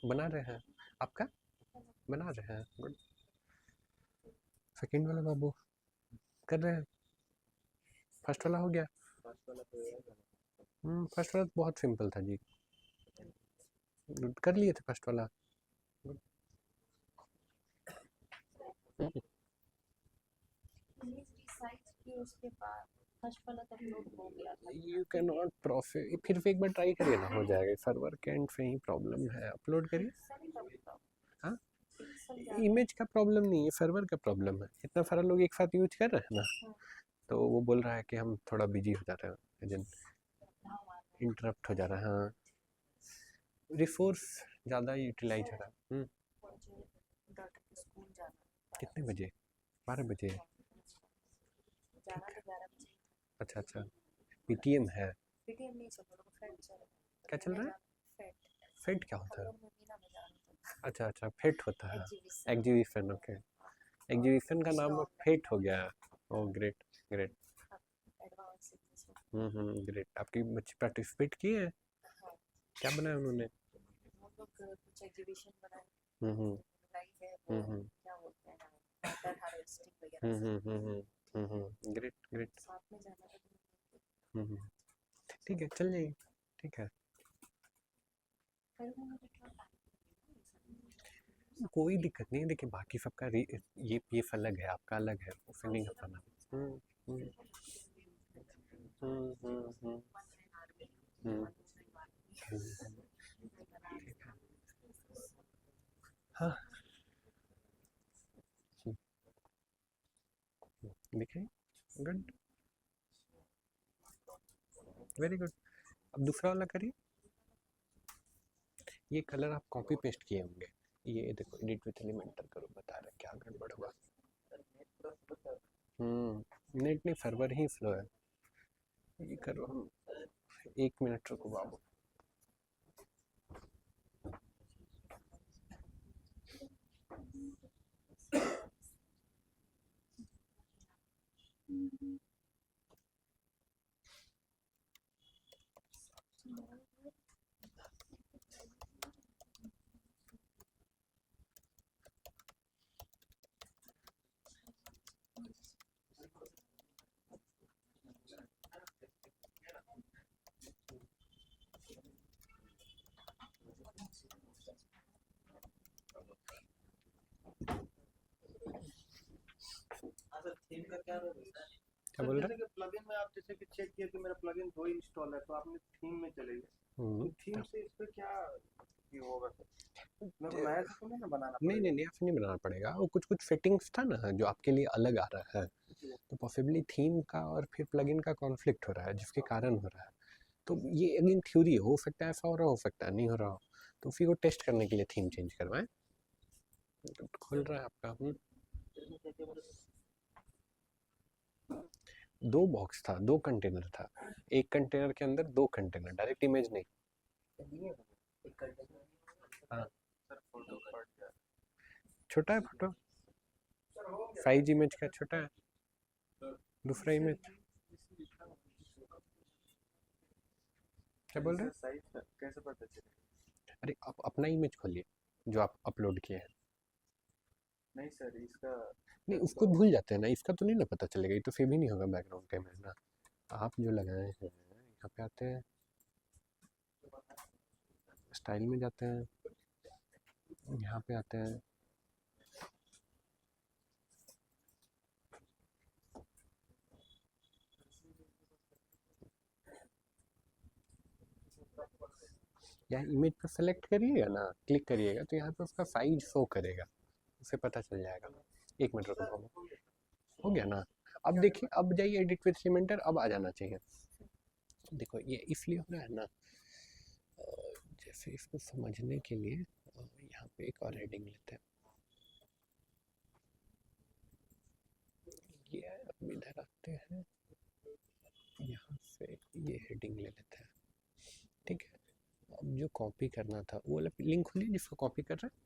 बना रहे हैं? आपका बना रहे हैं? गुड। सेकंड वाला बाबू कर रहे हैं? फर्स्ट वाला हो गया? फर्स्ट वाला तो बहुत सिंपल था जी, कर लिए थे फर्स्ट वाला। उसके बाद फर्स्ट वाला तो अपलोड हो गया था। यू कैन नॉट प्रोसेस, फिर से एक बार ट्राई करिए ना, हो जाएगा। सर्वर के एंड से ही प्रॉब्लम है, अपलोड करिए। हाँ इमेज का प्रॉब्लम नहीं है, सर्वर का प्रॉब्लम है। इतना सारा लोग एक साथ यूज कर रहे हैं ना, तो वो बोल रहा है कि हम थोड़ा बिजी हो जा रहे हैं, इंटरप्ट हो जा रहा है। हाँ रिसोर्स ज़्यादा यूटिलाइज हो रहा है। कितने बजे? 12 बजे? अच्छा अच्छा, पीटीएम है? पीटीएम नहीं चल रहा, फेड चल रहा है। क्या चल रहा है? फेड, फेड क्या होता है? हम लोग महीना में जानते हैं। अच्छा अच्छा, फेट होता है, एग्जीबिशन एग्जीबिशन। ओके, एग्जीबिशन का नाम फेट हो गया। Oh great great. Advance great. आपकी बच्ची पार्टिसिपेट किए हैं? क्या बनाया उन्होंने? हम लोग कुछ एग्जीबिशन बनाए, हम्म बनाई है वो, क्या बोलते हैं वाटर हार्वेस्टिंग वगैरह ग्रेट ग्रेट। साथ में जाना है। ठीक है, चल जाइए, ठीक है, कोई दिक्कत नहीं है। देखिए बाकी सबका ये पीस अलग है, आपका अलग है, उसे नहीं घटाना। हाँ देखिए, गुड, वेरी गुड। अब दूसरा वाला करिए। ये कलर आप कॉपी पेस्ट किए होंगे, ये देखो एडिट विथ एलिमेंटर करो, बता रहे क्या गड़बड़ हुआ। नेट नहीं, सर्वर ही स्लो है। ये करो, हम 1 मिनट रुको बाबू। का क्या रहता है? क्या सर बोल जैसे रहे कि प्लगइन में आप जैसे कि चेक किया कि मेरा प्लगइन 2 इंस्टॉल है, तो आपने थीम में चले गए, हैं? तो थीम से इस पे क्या ये होगा सर? मेरे को तो नया से तो नहीं ना बनाना नहीं पड़ेगा? नहीं नहीं, ऐसे नहीं बनाना पड़ेगा। वो कुछ कुछ फिटिंग्स था ना जो आपके लिए अलग आ रहा है, जी। तो पॉसिबली थीम का और फिर प्लगइन का कॉन्फ्लिक्ट हो रहा है जिसके कारण हो रहा है। तो ये अगेन थ्योरी है, हो सकता है ऐसा हो रहा हो सकता है नहीं हो रहा हो, तो उसी को टेस्ट करने के लिए थीम चेंज करवाएं। तो खुल रहा है आपका। इसमें क्या-क्या बोले? 2 बॉक्स था, 2 कंटेनर था, एक कंटेनर के अंदर 2 कंटेनर, डायरेक्ट इमेज नहीं। दिए हैं, एक कंटेनर। हाँ, सर फोटो फट गया। छोटा है फोटो, साइज इमेज का छोटा है, दूसरा इमेज। क्या बोल रहे हैं? साइज कैसे पता चलेगा? अरे आप अपना इमेज खोलिए जो आप अपलोड किए हैं। नहीं सर, इसका नहीं, उसको भूल जाते हैं ना, इसका तो नहीं ना पता चलेगा, ये तो सेव ही नहीं होगा बैकग्राउंड का इमेज ना। आप जो लगाए हैं यहाँ पे आते हैं, स्टाइल में जाते हैं, यहाँ पे आते हैं, यहाँ इमेज पर सेलेक्ट करिएगा ना, क्लिक करिएगा तो यहाँ पे उसका साइज शो करेगा, उसे पता चल जाएगा। 1 मिनट रुको, हो गया ना? अब देखिए, अब जाइए एडिट विद एलिमेंटर, अब आ जाना चाहिए। देखो ये इसलिए हो रहा है ना, जैसे इसको समझने के लिए यहाँ पे एक और हेडिंग लेते हैं, ये अब इधर आते हैं, यहाँ से ये हेडिंग ले लेते हैं, ठीक है। अब जो कॉपी करना था वो वाला लिंक खोलिए जिसको कॉपी कर रहे हैं।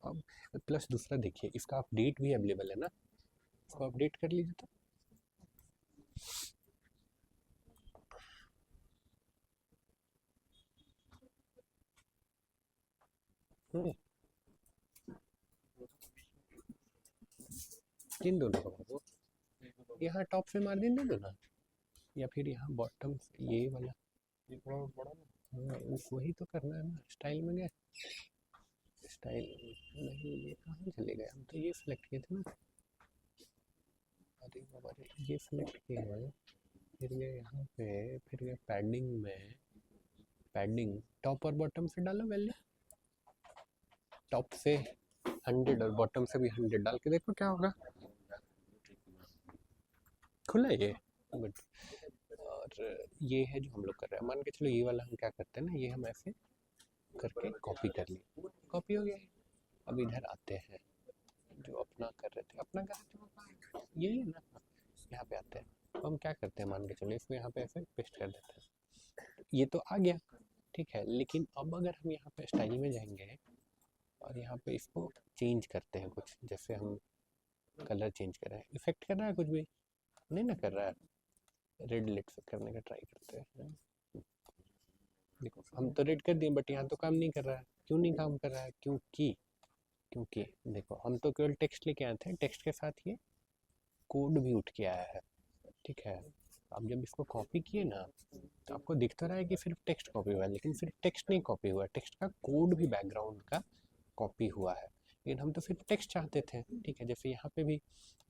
अब प्लस दूसरा देखिए, इसका अपडेट भी अवेलेबल है ना, इसको अपडेट कर लीजिए तो। किन दोनों को वो यहाँ टॉप से मार्जिन दे दो ना, या फिर यहाँ बॉटम ये वाला, ये थोड़ा बड़ा ना। हाँ वही तो करना है ना। स्टाइल में गए, स्टाइल नहीं, ये कहाँ चले गए, हम तो ये सिलेक्ट किए थे ना। अरे बाबा रे, ये सिलेक्ट किए हैं, फिर गए यहाँ पे, फिर गए पैडिंग में, पैडिंग टॉप और बॉटम से डालो वैल्यू, टॉप से 100 और बॉटम से भी 100 डाल के देखो क्या होगा। खुला है ये, गुड। और ये है जो हम लोग कर रहे हैं, मान के चलो ये वाला हम क्या करते हैं ना, ये हम ऐसे करके कॉपी कर लिए, कॉपी हो गया। अब इधर आते हैं, जो अपना कर रहे थे, अपना कर रहे थे यही है ना, यहाँ पे आते हैं। तो हम क्या करते हैं, मान के चलो इसको यहाँ पे ऐसे पेस्ट कर देते हैं, ये तो आ गया, ठीक है। लेकिन अब अगर हम यहाँ पे स्टाइल में जाएंगे और यहाँ पे इसको चेंज करते हैं कुछ, जैसे हम कलर चेंज कर रहे हैं, इफेक्ट कर रहा है कुछ भी नहीं ना कर रहा है, रेड लेट करने का ट्राई करते हैं। देखो हम तो रेड कर दिए बट यहाँ तो काम नहीं कर रहा है, क्यों नहीं काम कर रहा है? क्योंकि देखो हम तो केवल टेक्स्ट लेके आए थे, टेक्स्ट के साथ ये कोड भी उठ के आया है, ठीक है। अब जब इसको कॉपी किए ना, तो आपको दिख तो रहा है कि सिर्फ टेक्स्ट कॉपी हुआ है, लेकिन सिर्फ टेक्स्ट नहीं कॉपी हुआ, टेक्स्ट का कोड भी बैकग्राउंड का कॉपी हुआ है। लेकिन हम तो सिर्फ टेक्स्ट चाहते थे, ठीक है। जैसे यहाँ पे भी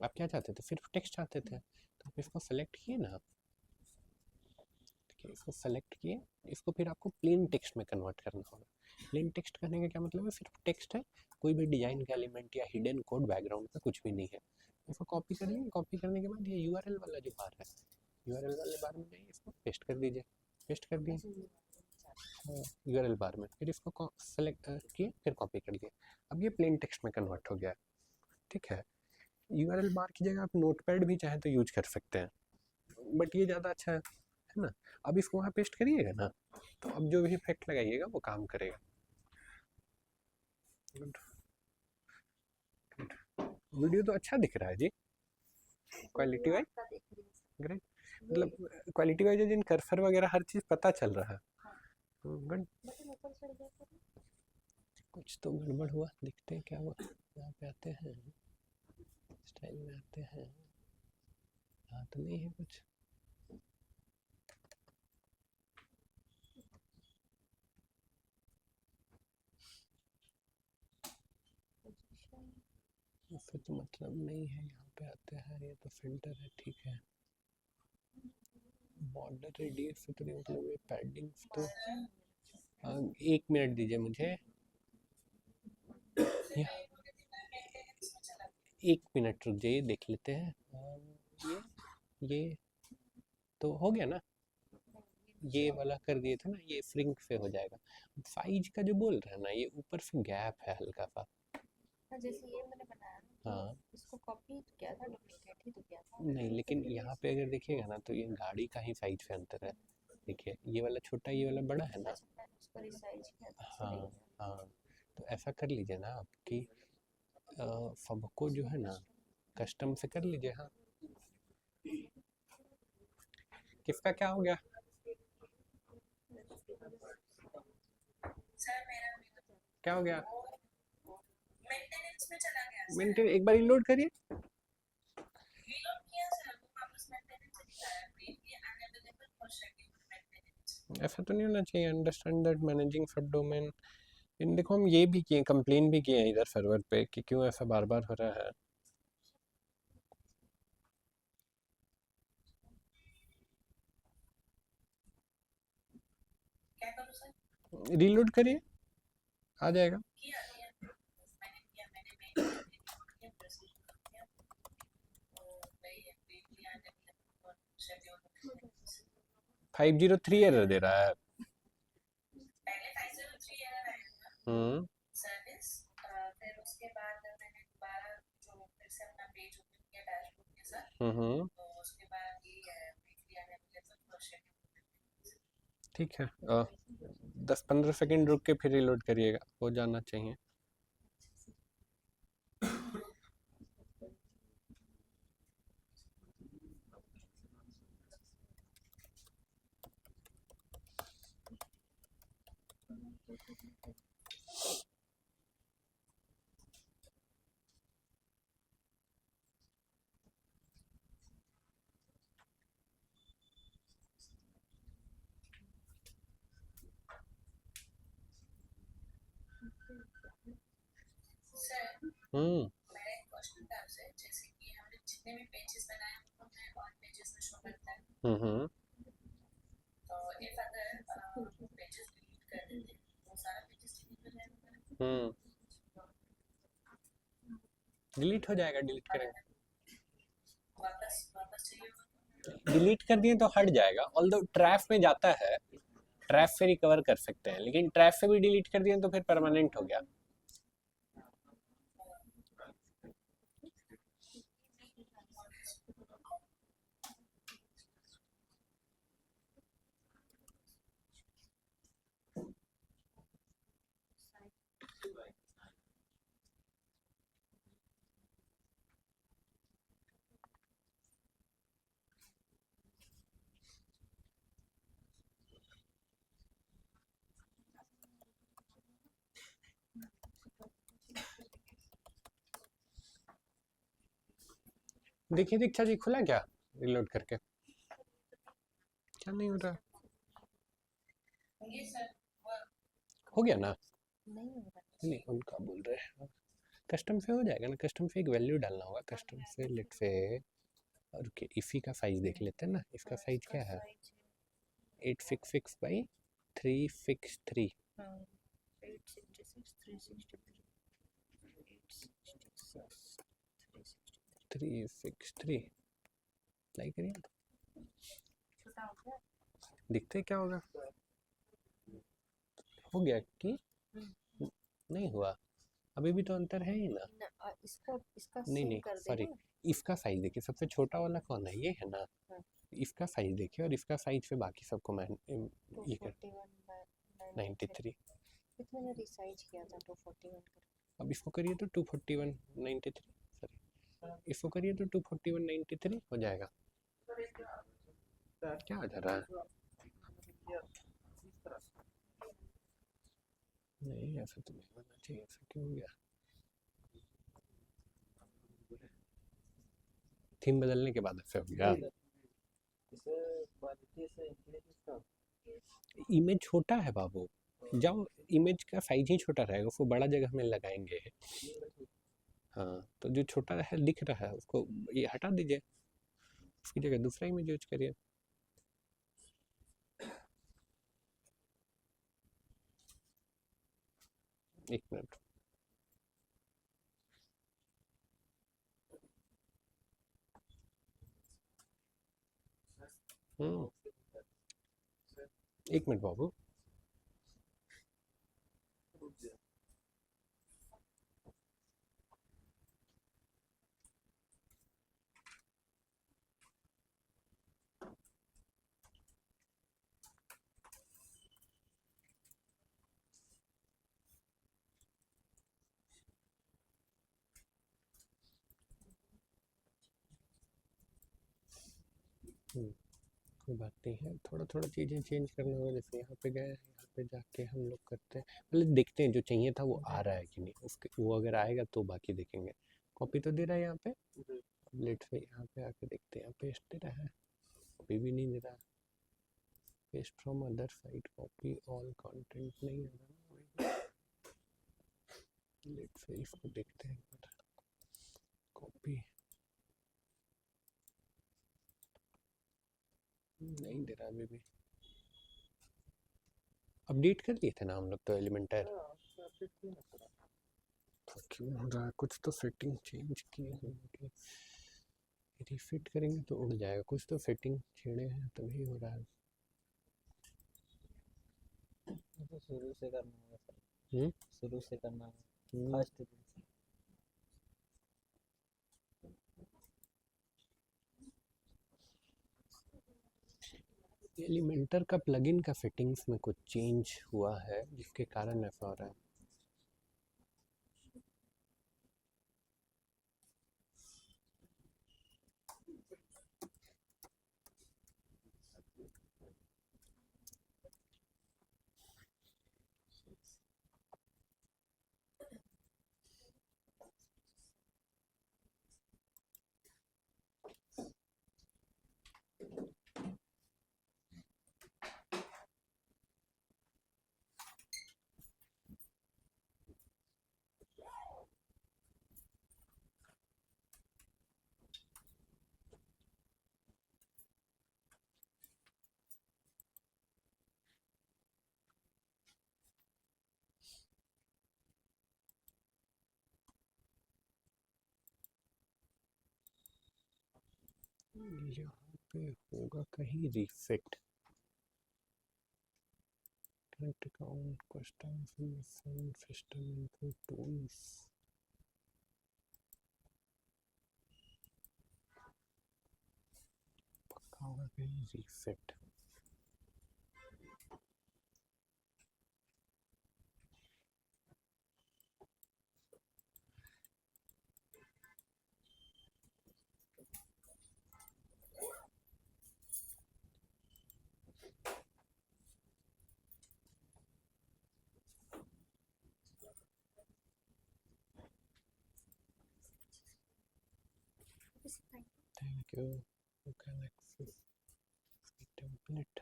आप क्या चाहते थे, सिर्फ टेक्स्ट चाहते थे, तो आप इसको सेलेक्ट किए ना, इसको सेलेक्ट किए, इसको फिर आपको प्लेन टेक्स्ट में कन्वर्ट करना होगा। प्लेन टेक्स्ट करने का क्या मतलब है, सिर्फ टेक्स्ट है, कोई भी डिजाइन का एलिमेंट या हिडन कोड बैकग्राउंड का कुछ भी नहीं है। इसको कॉपी करिए, कॉपी करने के बाद ये यूआरएल वाला जो बार है, यूआरएल वाले बार में जाइए, इसको पेस्ट कर दीजिए, पेस्ट कर दिए यूआरएल बार में, फिर इसको सेलेक्ट किए, फिर कॉपी कर दिए। अब ये प्लेन टेक्स्ट में कन्वर्ट हो गया, ठीक है। यूआरएल बार की जगह आप नोटपैड भी चाहे तो यूज कर सकते हैं, बट ये ज़्यादा अच्छा है ना। अब इसको वहाँ पेस्ट करिएगा ना, तो अब जो भी इफेक्ट लगाइएगा वो काम करेगा। वीडियो तो अच्छा दिख रहा है जी, क्वालिटी वाइज आपका देख रही हूँ। ग्रेट, मतलब क्वालिटी वाइज जिन कर्सर वगैरह हर चीज़ पता चल रहा है, गुड। बटन ऊपर चढ़ गया था। कुछ तो गड़बड़ हुआ, देखते हैं क्या हुआ। यहाँ पे आते हैं, स्टाइल में आते हैं, हाँ तो नहीं है कुछ, फिर तो मतलब नहीं है, यहाँ पे आते हैं, ये तो फिल्टर है, ठीक है। बॉर्डर रेडियस से तो नहीं मतलब, ये पैडिंग तो 1 मिनट दीजिए मुझे, 1 मिनट रुक जाइए, देख लेते हैं। ये तो हो गया ना, ये वाला कर दिए थे ना, ये फ्रिंक से हो जाएगा। 5 का जो बोल रहे हैं ना, ये ऊपर से गैप है हल्का सा। हाँ, जैसे ये मैंने बनाया ना, हाँ इसको कॉपी तो किया था, डुप्लीकेट ही तो किया था। नहीं, लेकिन यहाँ पे अगर देखिएगा ना, तो ये गाड़ी का ही साइज से अंतर है। देखिए ये वाला छोटा, ये वाला बड़ा है ना। अच्छा, मैंने उसको रिसाइज किया था हाँ इसलिए। हाँ, तो ऐसा कर लीजिए ना आप कि सबको जो है ना कस्टम से कर लीजिए। हाँ, किसका क्या हो गया? क्या हो गया? मेंटेनेंस में चला गया। मेंटेन एक बार रीलोड करिए। रीलोड किया सर, वो वापस मेंटेनेंस से दिखाया, previously unavailable for schedule maintenance. ऐसा तो नहीं होना चाहिए। अंडरस्टैंड दैट मैनेजिंग सब डोमेन। इन देखो हम ये भी किए, कंप्लेन भी किए हैं इधर सर्वर पे कि क्यों ऐसा बार बार हो रहा है। क्या करूं सर? रीलोड करिए, आ जाएगा। किया मैंने किया, मैंने किया प्रोसीजर किया, तो वही है, previously unavailable for schedule maintenance. 503 error दे रहा है। पहले 503 एरर आया था सर्विस, फिर उसके बाद मैंने दोबारा जो फिर से अपना पेज ओपन किया डैशबोर्ड के साथ, तो उसके बाद ये है प्रीवियसली अनअवेलेबल फॉर शेड्यूल। ठीक है, 10-15 सेकंड रुक के फिर रीलोड करिएगा, हो जाना चाहिए। सर हम्म मेरा एक क्वेश्चन था आपसे, जैसे कि हमने जितने भी पेजेस बनाए वो हमें और पेजेस में शो करता है, हम्म तो इफ अगर पेजेस डिलीट कर देते हैं वो सारा पेजेस डिलीट हो जाएगा। डिलीट हो जाएगा, डिलीट करेंगे। वापस वापस चाहिए होगा। डिलीट कर दिए तो हट जाएगा, ऑल्दो ट्रैफ में जाता है, ट्रैफ से रिकवर कर सकते हैं, लेकिन ट्रैफ से भी डिलीट कर दिए तो फिर परमानेंट हो गया। देखिए दीक्षा जी, खुला क्या रिलोड करके? क्या नहीं हो रहा? ये सर हो गया ना? नहीं हो रहा। नहीं, उनका बोल रहे हैं कस्टम से हो जाएगा ना। कस्टम से एक वैल्यू डालना होगा, कस्टम से लेट से। और इफी का साइज देख लेते हैं ना, इसका साइज क्या है? 866 बाई 363। 363 अप्लाई करिए, छोटा हो गया। दिखते क्या होगा। हो गया कि नहीं हुआ? अभी भी तो अंतर है ही ना। इसको इसका नहीं सेव नहीं कर सॉरी, देना। इसका साइज देखिए, सबसे छोटा वाला कौन है? ये है ना। हाँ। इसका साइज देखिए, और इसका साइज पे बाकी सबको मैं ये कर 93। मैंने रिसाइज किया था 241 कर। अब इसको करिए तो 241.93, सॉरी इसको करिए तो 241.93 हो जाएगा। क्या आ जा रहा है? नहीं ऐसा तो नहीं होना चाहिए, ऐसा क्यों हो गया? थीम बदलने के बाद ऐसा हो गया। इमेज छोटा है बाबू, जाओ इमेज का साइज ही छोटा रहेगा, उसको बड़ा जगह में लगाएंगे। हाँ, तो जो छोटा है दिख रहा है उसको ये हटा दीजिए, उसकी जगह दूसरा इमेज यूज करिए। एक मिनट। एक मिनट बाबू। कोई बात नहीं है, थोड़ा थोड़ा चीज़ें चेंज करना होगा। जैसे यहाँ पे गए, यहाँ पे जाके हम लोग करते हैं, मतलब देखते हैं जो चाहिए था वो आ रहा है कि नहीं, उसके वो अगर आएगा तो बाकी देखेंगे। कॉपी तो दे रहा है यहाँ पे, लेट से यहाँ पे आके देखते हैं, पेस्ट दे रहा है, कॉपी भी नहीं दे रहा। Paste from other site, copy all content नहीं आ रहा। लेट से इसको देखते हैं, कॉपी नहीं दे रहा अभी भी। अपडेट कर दिए थे ना हम लोग तो एलिमेंटर। तो क्यों हो रहा है, कुछ तो सेटिंग चेंज किए होंगे। रिफिट करेंगे तो उड़ जाएगा, कुछ तो सेटिंग छेड़े हैं तभी हो रहा है। तो शुरू से करना होगा सर, शुरू से करना होगा फर्स्ट दिन से। एलिमेंटर का प्लगइन का सेटिंग्स में कुछ चेंज हुआ है जिसके कारण ऐसा हो रहा है। यहाँ पे होगा कहीं reset, connect account, custom information, system input tools. पक्का होगा कहीं reset. Thank you. You can access the template.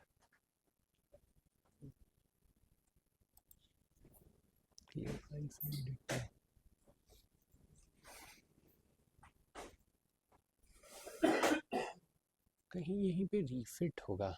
Clear files and data. कहीं यहीं पे रीफिट होगा।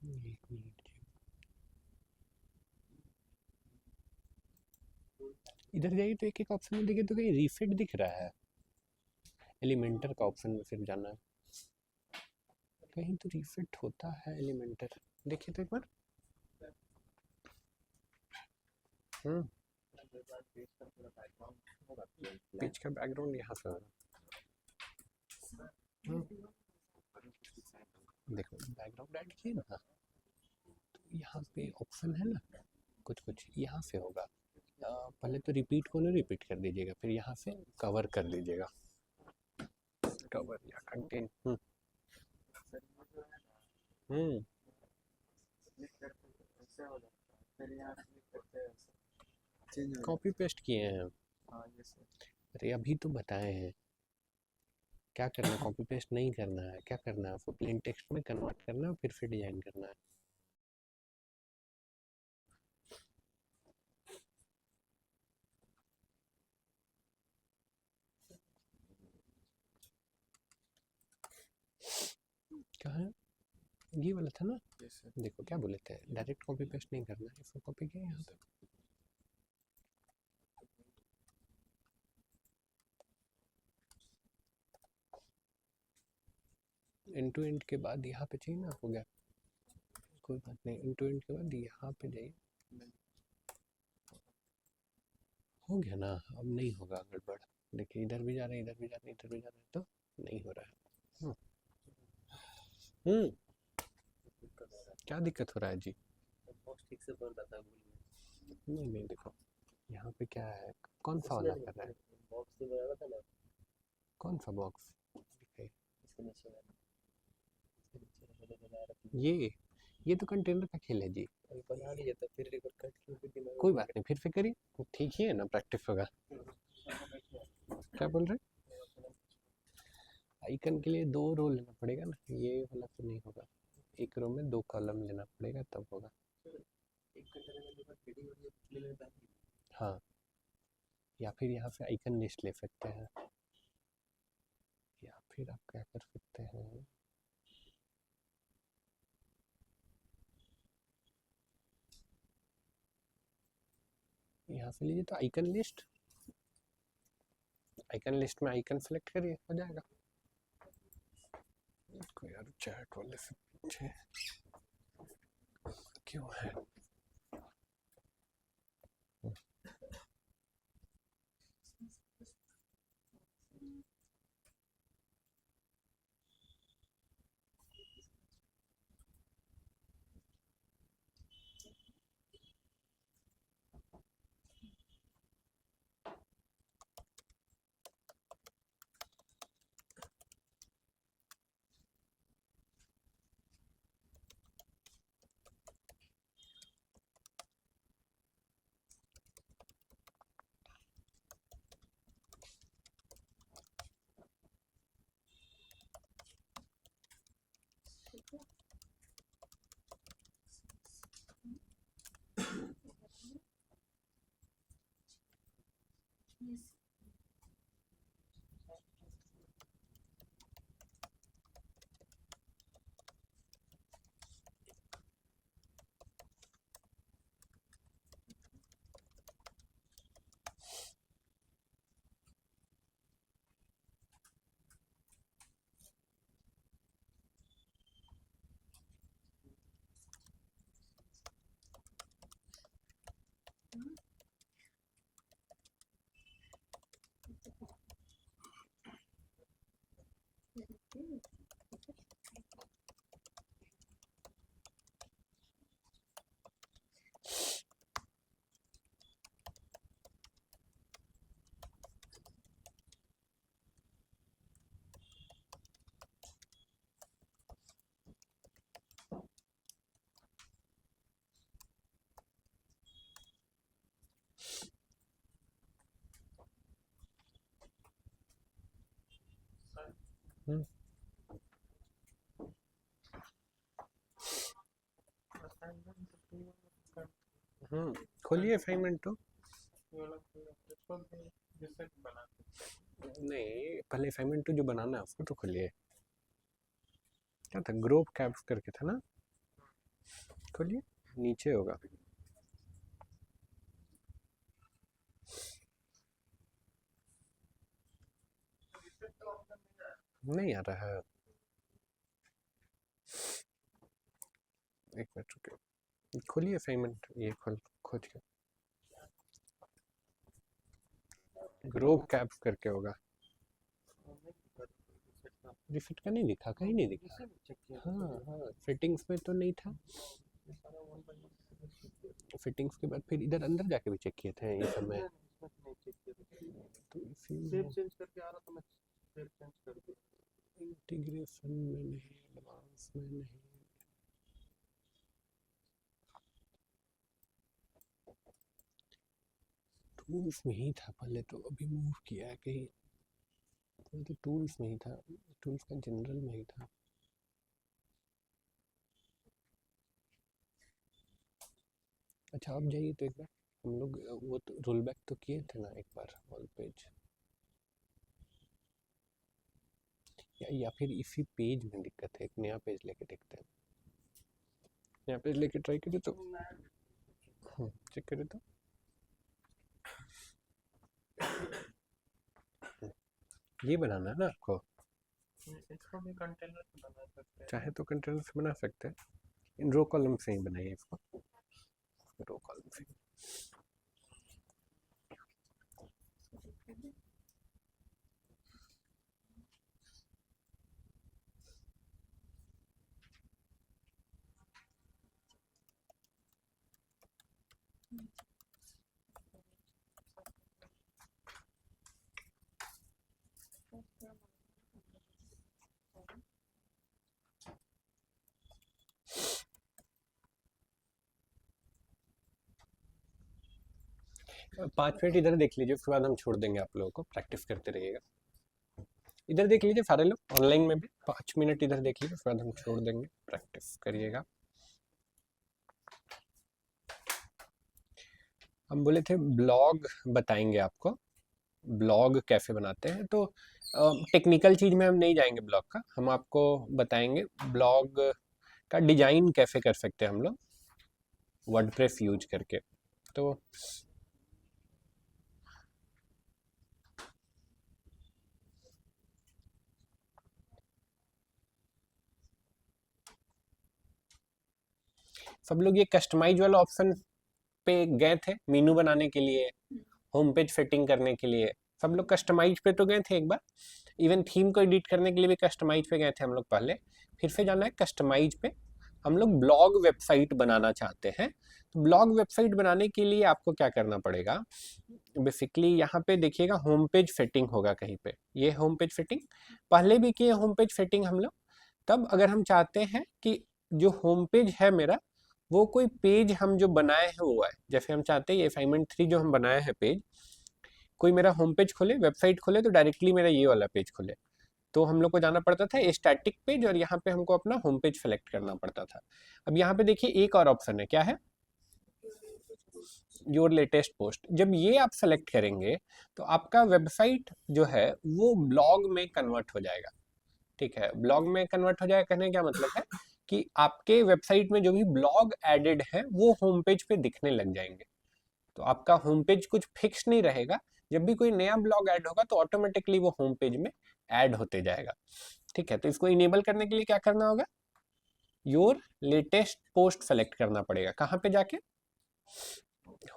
एक मिनट, इधर जाइए तो एक एक ऑप्शन में देखिए तो कहीं रीफिट दिख रहा है। एलिमेंटर का ऑप्शन में फिर जाना है। कहीं तो रिफिट होता है एलिमेंटर, देखिए तो एक बार। पेज का बैकग्राउंड यहाँ से होगा। देखो बैकग्राउंड ऐड किए ना, तो यहाँ पे ऑप्शन है ना, कुछ कुछ यहाँ से होगा। पहले तो रिपीट को ना रिपीट कर दीजिएगा, फिर यहाँ से कवर कर दीजिएगा, कवर या कंटेन। कॉपी पेस्ट किए हैं। अरे अभी तो बताए हैं क्या करना है, कॉपी पेस्ट नहीं करना है, क्या करना है आपको, प्लेन टेक्स्ट में कन्वर्ट करना है, फिर से डिजाइन करना है। कहाँ है ये वाला था ना? देखो क्या बोले थे, डायरेक्ट कॉपी पेस्ट नहीं करना है, इसको कॉपी किया यहाँ पे। एंड टू एंड के बाद यहाँ पे चाहिए ना, हो गया कोई बात नहीं, एंड टू एंड के बाद यहाँ पे जाइए, हो गया ना। अब नहीं होगा गड़बड़, देखिए इधर भी जा रहे हैं, इधर भी जा रहे हैं, इधर भी जा रहे हैं, तो नहीं हो रहा है। क्या दिक्कत हो रहा है जी? ठीक से बोल रहा था, नहीं नहीं देखो यहाँ पे क्या है, कौन सा वाला कर रहा है, बॉक्स से बना था ना, कौन सा बॉक्स? इसके नीचे वाला, ये तो कंटेनर का खेल है जी। अभी बना लिया था, फिर एक बार कट क्यों? कोई बात नहीं, फिर से करिए, ठीक ही है ना, प्रैक्टिस होगा। क्या बोल रहे? आइकन के लिए 2 रो लेना पड़ेगा ना, ये वाला तो नहीं होगा, एक रो में 2 कॉलम लेना पड़ेगा तब होगा। हाँ, या फिर यहाँ से आइकन लिस्ट ले सकते हैं, या फिर आप क्या कर सकते हैं, यहाँ से लीजिए तो आइकन लिस्ट, आइकन लिस्ट में आइकन सेलेक्ट करिए, हो जाएगा। इसको यार चैट वाले से पूछे क्यों है। खोलिए असाइनमेंट तो। नहीं पहले असाइनमेंट तो जो बनाना है उसको तो खोलिए। क्या था, ग्रुप कैप्स करके था ना, खोलिए नीचे होगा। नहीं आ रहा है। एक मिनट रुकिए, खोलिए असाइनमेंट, ये खोज के ग्रो कैप करके होगा। रिफिट का नहीं दिखा, कहीं नहीं दिखा। हाँ हाँ, फिटिंग्स में तो नहीं था। फिटिंग्स के बाद फिर इधर अंदर जाके भी चेक किए थे ये सब में, तो सेव चेंज करके आ रहा था, मैं सेव चेंज कर दिया। इंटीग्रेशन में नहीं, एडवांस में नहीं, टूल्स में ही था पहले, तो अभी मूव किया है कहीं, तो टूल्स में ही था, टूल्स का जनरल में ही था। अच्छा आप जाइए तो एक बार, हम लोग वो तो रोल बैक तो किए थे ना एक बार ऑल पेज, या फिर इसी पेज में दिक्कत है, एक नया पेज लेके देखते हैं। नया पेज लेके ट्राई करें तो चेक करें तो ये बनाना है ना आपको, इसको भी कंटेनर से बना सकते हैं। चाहे तो कंटेनर से बना सकते हैं, इन रो कॉलम से ही बनाइए इसको, रो कॉलम से। पाँच मिनट इधर देख लीजिए, उसके बाद हम छोड़ देंगे आप लोगों को, प्रैक्टिस करते रहिएगा। इधर देख लीजिए सारे लोग ऑनलाइन में भी, 5 मिनट इधर देख लीजिए, उसके बाद हम छोड़ देंगे, प्रैक्टिस करिएगा। हम बोले थे ब्लॉग बताएंगे आपको, ब्लॉग कैसे बनाते हैं, तो टेक्निकल चीज़ में हम नहीं जाएंगे ब्लॉग का, हम आपको बताएंगे ब्लॉग का डिजाइन कैसे कर सकते हैं हम लोग वर्डप्रेस यूज करके। तो सब लोग ये कस्टमाइज वाला ऑप्शन पे गए थे मेनू बनाने के लिए, होम पेज फिटिंग करने के लिए, सब लोग कस्टमाइज पे तो गए थे एक बार, इवन थीम को एडिट करने के लिए भी कस्टमाइज पे गए थे हम लोग पहले, फिर से जाना है कस्टमाइज पे। हम लोग ब्लॉग वेबसाइट बनाना चाहते हैं, तो ब्लॉग वेबसाइट बनाने के लिए आपको क्या करना पड़ेगा, बेसिकली यहाँ पे देखिएगा होम पेज फिटिंग होगा कहीं पे, ये होम पेज फिटिंग पहले भी किए होम पेज फिटिंग हम लोग। तब अगर हम चाहते हैं कि जो होम पेज है मेरा, वो कोई पेज हम जो बनाए हैं वो है, जैसे हम चाहते हैं ये असाइनमेंट 3 जो हम बनाए हैं पेज, कोई मेरा होम पेज खोले, वेबसाइट खोले तो डायरेक्टली मेरा ये वाला पेज खोले, तो हम लोग को जाना पड़ता था स्टैटिक पेज, और यहाँ पे हमको अपना होम पेज सेलेक्ट करना पड़ता था। अब यहाँ पे देखिए एक और ऑप्शन है, क्या है, योर लेटेस्ट पोस्ट। जब ये आप सेलेक्ट करेंगे तो आपका वेबसाइट जो है वो ब्लॉग में कन्वर्ट हो जाएगा। ठीक है, ब्लॉग में कन्वर्ट हो जाएगा कहने का क्या मतलब है कि आपके वेबसाइट में जो भी ब्लॉग एडेड है वो होम पेज पे दिखने लग जाएंगे। तो आपका होम पेज कुछ फिक्स नहीं रहेगा, जब भी कोई नया ब्लॉग ऐड होगा तो ऑटोमेटिकली वो होम पेज में ऐड होते जाएगा। ठीक है, तो इसको इनेबल करने के लिए क्या करना होगा, योर लेटेस्ट पोस्ट सेलेक्ट करना पड़ेगा, कहाँ पे जाके,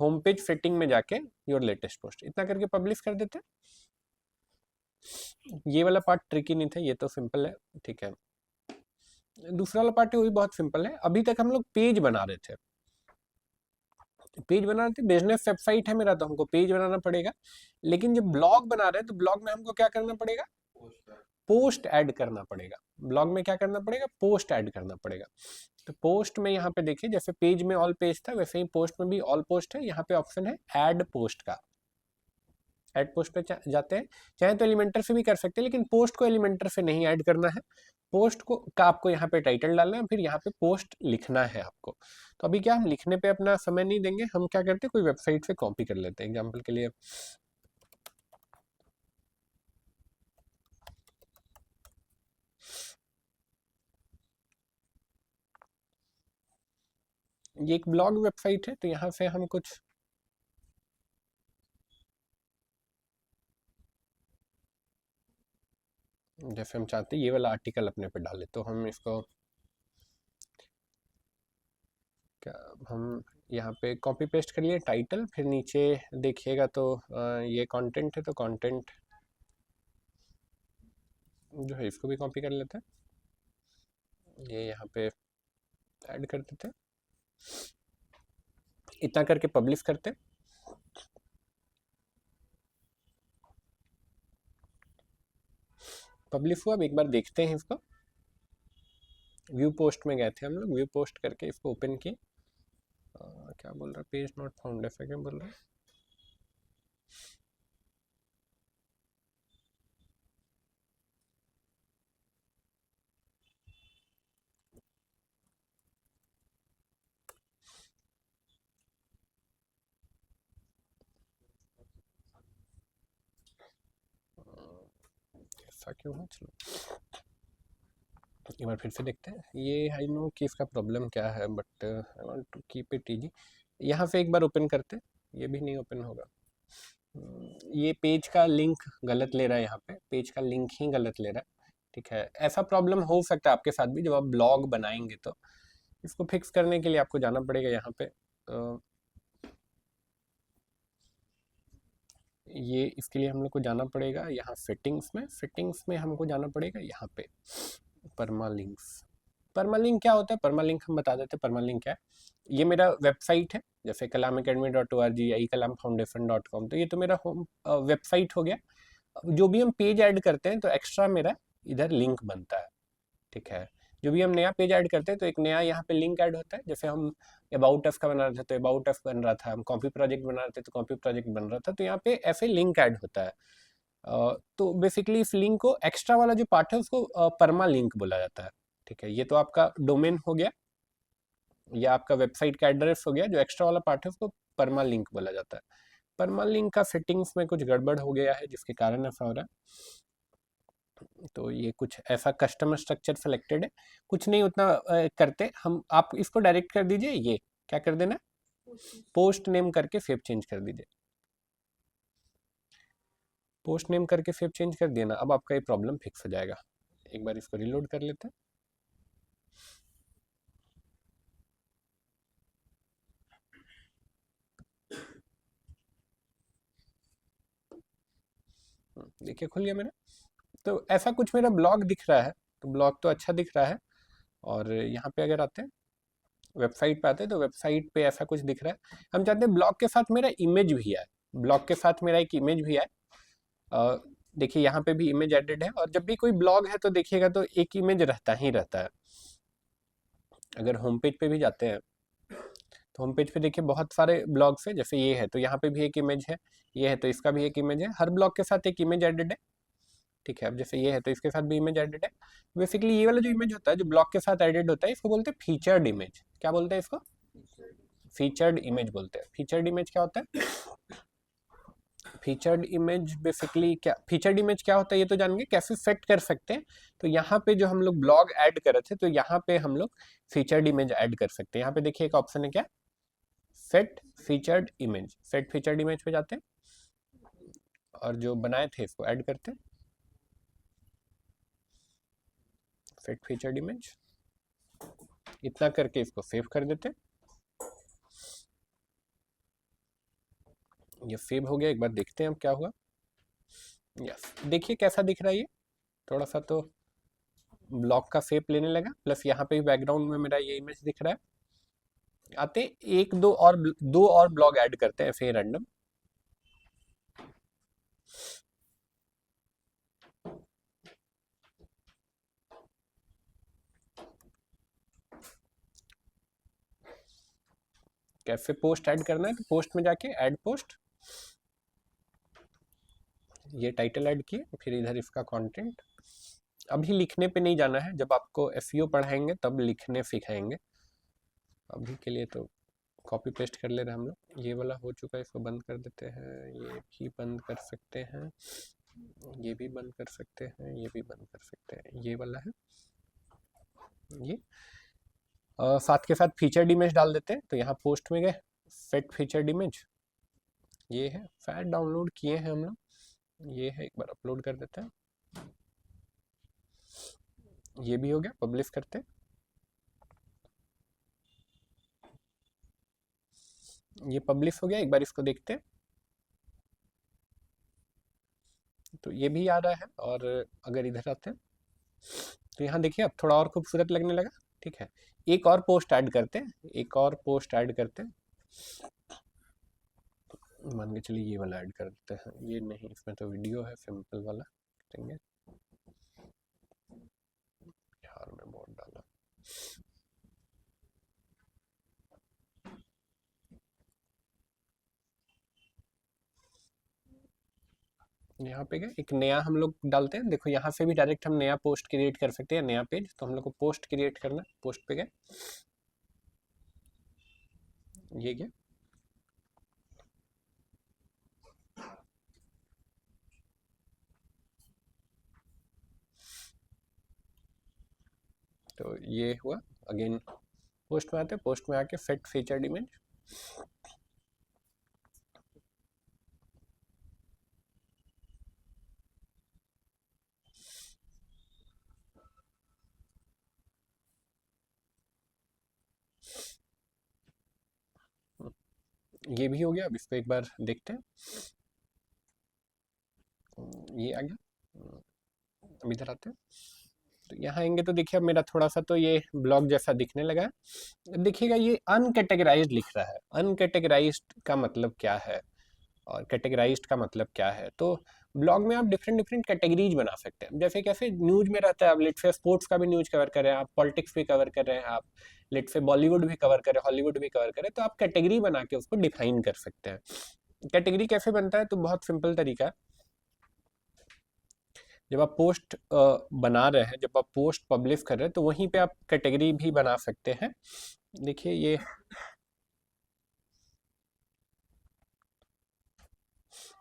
होम पेज फिटिंग में जाके योर लेटेस्ट पोस्ट, इतना करके पब्लिश कर देते। ये वाला पार्ट ट्रिकी नहीं था, ये तो सिंपल है। ठीक है, दूसरा वाला पार्ट है वो भी बहुत सिंपल है। अभी तक हम लोग पेज बना रहे थे, पेज बना रहे थे, बिजनेस वेबसाइट है मेरा तो हमको पेज बनाना पड़ेगा, लेकिन जब ब्लॉग बना रहे हैं तो ब्लॉग में हमको क्या करना पड़ेगा, पोस्ट ऐड करना पड़ेगा। ब्लॉग में क्या करना पड़ेगा, पोस्ट ऐड करना पड़ेगा। तो पोस्ट में यहाँ पे देखिए जैसे पेज में ऑल पेज था वैसे ही पोस्ट में भी ऑल पोस्ट है, यहाँ पे ऑप्शन है ऐड पोस्ट का, ऐड पोस्ट पे जाते हैं, चाहे तो एलिमेंटर से भी कर सकते हैं, लेकिन पोस्ट को एलिमेंटर से नहीं ऐड करना है, पोस्ट को का आपको यहाँ पे टाइटल डालना है, फिर यहाँ पे पोस्ट लिखना है आपको। तो अभी क्या हम लिखने पे अपना समय नहीं देंगे, हम क्या करते हैं कोई वेबसाइट से कॉपी कर लेते हैं एग्जाम्पल के लिए। ये एक ब्लॉग वेबसाइट है, तो यहाँ से हम कुछ जैसे हम चाहते हैं ये वाला आर्टिकल अपने पे डाले, तो हम इसको क्या हम यहाँ पे कॉपी पेस्ट कर लिए टाइटल, फिर नीचे देखिएगा तो ये कंटेंट है, तो कंटेंट जो है इसको भी कॉपी कर लेते हैं, ये यहाँ पे ऐड कर देते हैं, इतना करके पब्लिश करते हैं। पब्लिश हुआ, अब एक बार देखते हैं इसको। व्यू पोस्ट में गए थे हम लोग, व्यू पोस्ट करके इसको ओपन किए। क्या बोल रहा है, पेज नॉट फाउंड, ऐसा क्या बोल रहा है? ऐसा क्यों है, चलो एक बार फिर से देखते हैं। ये आई नो कि इसका प्रॉब्लम क्या है, but I want to keep it easy. यहाँ से एक बार ओपन करते हैं, ये भी नहीं ओपन होगा। ये पेज का लिंक गलत ले रहा है, यहाँ पे पेज का लिंक ही गलत ले रहा है। ठीक है, ऐसा प्रॉब्लम हो सकता है आपके साथ भी जब आप ब्लॉग बनाएंगे, तो इसको फिक्स करने के लिए आपको जाना पड़ेगा यहाँ पे। ये इसके लिए हम लोग को जाना पड़ेगा यहाँ सेटिंग्स में हमको जाना पड़ेगा यहाँ पे परमालिंक्स। परमालिंक क्या होता है, परमालिंक हम बता देते हैं परमालिंक क्या है। ये मेरा वेबसाइट है, जैसे kalamacademy.org या ekalamfoundation.com, तो ये तो मेरा होम वेबसाइट हो गया। जो भी हम पेज ऐड करते हैं तो एक्स्ट्रा मेरा इधर लिंक बनता है। ठीक है, जो भी हम नया पेज ऐड करते हैं तो एक नया यहाँ पे लिंक ऐड होता है। जैसे हम अबाउट अस का बना रहे थे तो अबाउट अस बन रहा था, हम कॉपी प्रोजेक्ट बना रहे थे तो कॉपी प्रोजेक्ट बन रहा था, तो यहाँ पे ऐसे लिंक ऐड होता है। तो बेसिकली इस लिंक को, एक्स्ट्रा वाला जो पार्ट है उसको परमा लिंक बोला जाता है। ठीक है, ये तो आपका डोमेन हो गया या आपका वेबसाइट का एड्रेस हो गया, जो एक्स्ट्रा वाला पार्ट है उसको परमा लिंक बोला जाता है। परमा लिंक का सेटिंग्स में कुछ गड़बड़ हो गया है जिसके कारण ऐसा हो रहा है। तो ये कुछ ऐसा कस्टमर स्ट्रक्चर सेलेक्टेड है, कुछ नहीं उतना करते हम। आप इसको डायरेक्ट कर दीजिए, ये क्या कर देना, पोस्ट नेम करके फेव चेंज कर दीजिए। पोस्ट नेम करके फेव चेंज कर दिया ना, अब आपका ये प्रॉब्लम फिक्स हो जाएगा। एक बार इसको रिलोड कर लेते हैं। देखिए खुल गया मेरा। तो ऐसा कुछ मेरा ब्लॉग दिख रहा है, तो ब्लॉग तो अच्छा दिख रहा है। और यहाँ पे अगर आते हैं, वेबसाइट पे आते हैं, तो वेबसाइट पे ऐसा कुछ दिख रहा है। हम चाहते हैं ब्लॉग के साथ मेरा इमेज भी आए, ब्लॉग के साथ मेरा एक इमेज भी आए। देखिए यहाँ पे भी इमेज एडेड है, और जब भी कोई ब्लॉग है तो देखिएगा तो एक इमेज रहता ही रहता है। अगर होम पेज पे भी जाते हैं तो होम पेज पे देखिए बहुत सारे ब्लॉग्स है, जैसे ये है तो यहाँ पे भी एक इमेज है, ये है तो इसका भी एक इमेज है, हर ब्लॉग के साथ एक इमेज एडेड है। ठीक है, अब जैसे ये है तो इसके साथ भी इमेज एडेड है। बेसिकली ये वाला जो इमेज होता है, जो ब्लॉग के साथ एडेड होता है, इसको बोलते हैं फीचर्ड इमेज। क्या बोलते हैं इसको, फीचर्ड इमेज बोलते हैं। फीचर्ड इमेज क्या होता है, फीचर्ड इमेज बेसिकली क्या, फीचर्ड इमेज क्या होता है ये तो जान गए, कैसे सेट कर सकते हैं। तो यहाँ पे जो हम लोग ब्लॉग ऐड कर रहे थे, तो यहाँ पे हम लोग फीचर्ड इमेज ऐड कर सकते हैं। यहाँ पे देखिए एक ऑप्शन है क्या, set featured image. Set featured image पे जाते हैं और जो बनाए थे इसको ऐड करते हैं, सेट फीचर्ड इमेज, इतना करके इसको सेव कर देते हैं। ये सेव हो गया, एक बार देखते हैं अब क्या हुआ। यस, देखिए कैसा दिख रहा है ये, थोड़ा सा तो ब्लॉक का शेप लेने लगा, प्लस यहाँ पे भी बैकग्राउंड में मेरा ये इमेज दिख रहा है। आते एक दो और ब्लॉग ऐड करते हैं फिर रैंडम। कैसे पोस्ट ऐड करना है, तो पोस्ट में जाके ऐड पोस्ट, ये टाइटल ऐड किए, फिर इधर इसका कंटेंट। अभी लिखने पे नहीं जाना है, जब आपको एसईओ पढ़ाएंगे तब लिखने सिखाएंगे। अभी के लिए तो कॉपी पेस्ट कर ले रहे हैं हम लोग। ये वाला हो चुका है, इसको बंद कर देते हैं, ये भी बंद कर सकते हैं, ये भी बंद कर सकते हैं, ये भी बंद कर सकते हैं। ये वाला है ये, साथ के साथ फीचर्ड इमेज डाल देते हैं। तो यहाँ पोस्ट में गए, सेट फीचर्ड इमेज, ये है, फैट डाउनलोड किए हैं हम लोग, ये है, एक बार अपलोड कर देते हैं। ये भी हो गया, पब्लिश करते हैं। ये पब्लिश हो गया, एक बार इसको देखते हैं। तो ये भी आ रहा है। और अगर इधर आते हैं तो यहाँ देखिए अब थोड़ा और खूबसूरत लगने लगा। ठीक है, एक और पोस्ट ऐड करते हैं, एक और पोस्ट ऐड करते हैं। मान के चलिए ये वाला ऐड करते हैं। ये नहीं, इसमें तो वीडियो है, सिंपल वाला करेंगे। यार मैं बहुत डाला। यहाँ पे गए, एक नया हम लोग डालते हैं। देखो यहाँ से भी डायरेक्ट हम नया पोस्ट क्रिएट कर सकते हैं, नया पेज। तो हम लोग को पोस्ट क्रिएट करना है, पोस्ट पे गए, ये क्या, तो ये हुआ। अगेन पोस्ट में आते हैं, पोस्ट में आके फिट फीचर्ड इमेज, ये भी हो गया। अब इसको एक बार देखते हैं। ये आ गया। अब इधर आते हैं, तो यहाँ आएंगे तो देखिए अब मेरा थोड़ा सा तो ये ब्लॉग जैसा दिखने लगा है। देखिएगा ये अनकैटेगराइज्ड लिख रहा है। अनकैटेगराइज्ड का मतलब क्या है और कैटेगराइज्ड का मतलब क्या है? तो ब्लॉग में आप डिफरेंट डिफरेंट कैटेगरीज बना सकते हैं। जैसे कैसे न्यूज में रहता है, आप लेट से स्पोर्ट्स का भी न्यूज कवर कर रहे हैं, आप पॉलिटिक्स भी कवर कर रहे हैं, आप लेट से बॉलीवुड भी कवर कर रहे हैं, हॉलीवुड भी कवर कर रहे हैं, तो आप कैटेगरी बना के उसको डिफाइन कर सकते हैं। कैटेगरी कैसे बनता है? तो बहुत सिंपल तरीका है। जब आप पोस्ट बना रहे हैं, जब आप पोस्ट पब्लिश कर रहे हैं, तो वहीं पे आप कैटेगरी भी बना सकते हैं। देखिए ये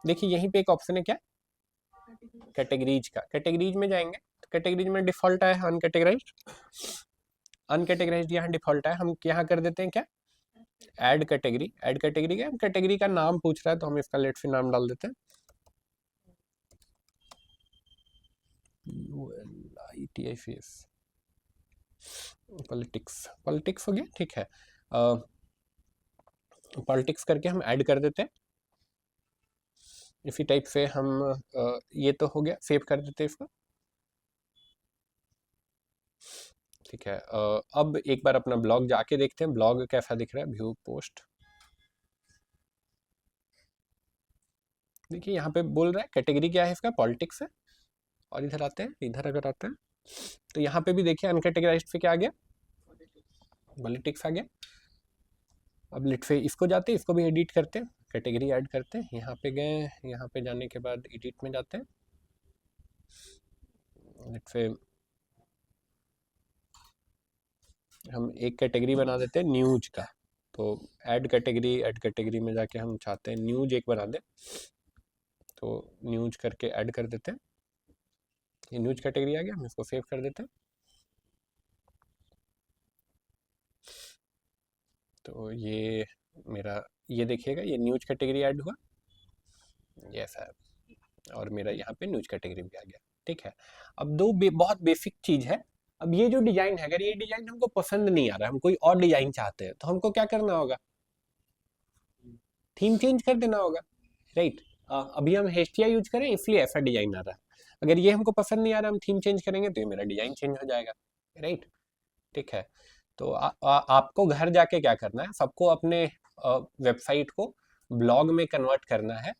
देखिए यहीं पे एक ऑप्शन है, क्या, कैटेगरीज का। कैटेगरीज में जाएंगे तो कैटेगरीज में डिफॉल्ट है अनकैटेगराइज्ड। अनकैटेगराइज्ड यहाँ डिफॉल्ट है। हम यहाँ कर देते हैं क्या, ऐड कैटेगरी। ऐड कैटेगरी का कैटेगरी का नाम पूछ रहा है, तो हम इसका लेट से नाम डाल देते हैं, ULITICS, पॉलिटिक्स। पॉलिटिक्स हो गया, ठीक है। पॉलिटिक्स करके हम ऐड कर देते हैं। इसी टाइप से हम ये तो हो गया, सेव कर देते हैं इसको। ठीक है, अब एक बार अपना ब्लॉग जाके देखते हैं, ब्लॉग कैसा दिख रहा है। व्यू पोस्ट, देखिए यहाँ पे बोल रहा है कैटेगरी क्या है इसका, पॉलिटिक्स है। और इधर आते हैं, इधर अगर आते हैं तो यहाँ पे भी देखिए अनकैटेगराइज्ड पे क्या आ गया, पॉलिटिक्स आ गया। अब लिट पे इसको जाते हैं, इसको भी एडिट करते हैं, कैटेगरी ऐड करते हैं। यहाँ पे गए, यहाँ पे जाने के बाद एडिट में जाते हैं, लिट पे हम एक कैटेगरी बना देते हैं न्यूज का। तो ऐड कैटेगरी में जाके हम चाहते हैं न्यूज एक बना दें, तो न्यूज करके ऐड कर देते हैं। ये न्यूज कैटेगरी आ गया, हम इसको सेव कर देते हैं। तो ये मेरा, ये देखिएगा ये न्यूज कैटेगरी ऐड हुआ, यस है। और मेरा यहाँ पे न्यूज कैटेगरी भी आ गया। ठीक है, अब बहुत बेसिक चीज है। अब ये जो डिजाइन है, अगर ये डिजाइन हमको पसंद नहीं आ रहा है, हम कोई और डिजाइन चाहते हैं, तो हमको क्या करना होगा, थीम चेंज कर देना होगा, राइट। अभी हम हेस्टिया यूज करें इसलिए ऐसा डिजाइन आ रहा है। अगर ये हमको पसंद नहीं आ रहा, हम थीम चेंज करेंगे तो ये मेरा डिजाइन चेंज हो जाएगा, राइट। ठीक है, तो आपको घर जाके क्या करना है, सबको अपने वेबसाइट को ब्लॉग में कन्वर्ट करना है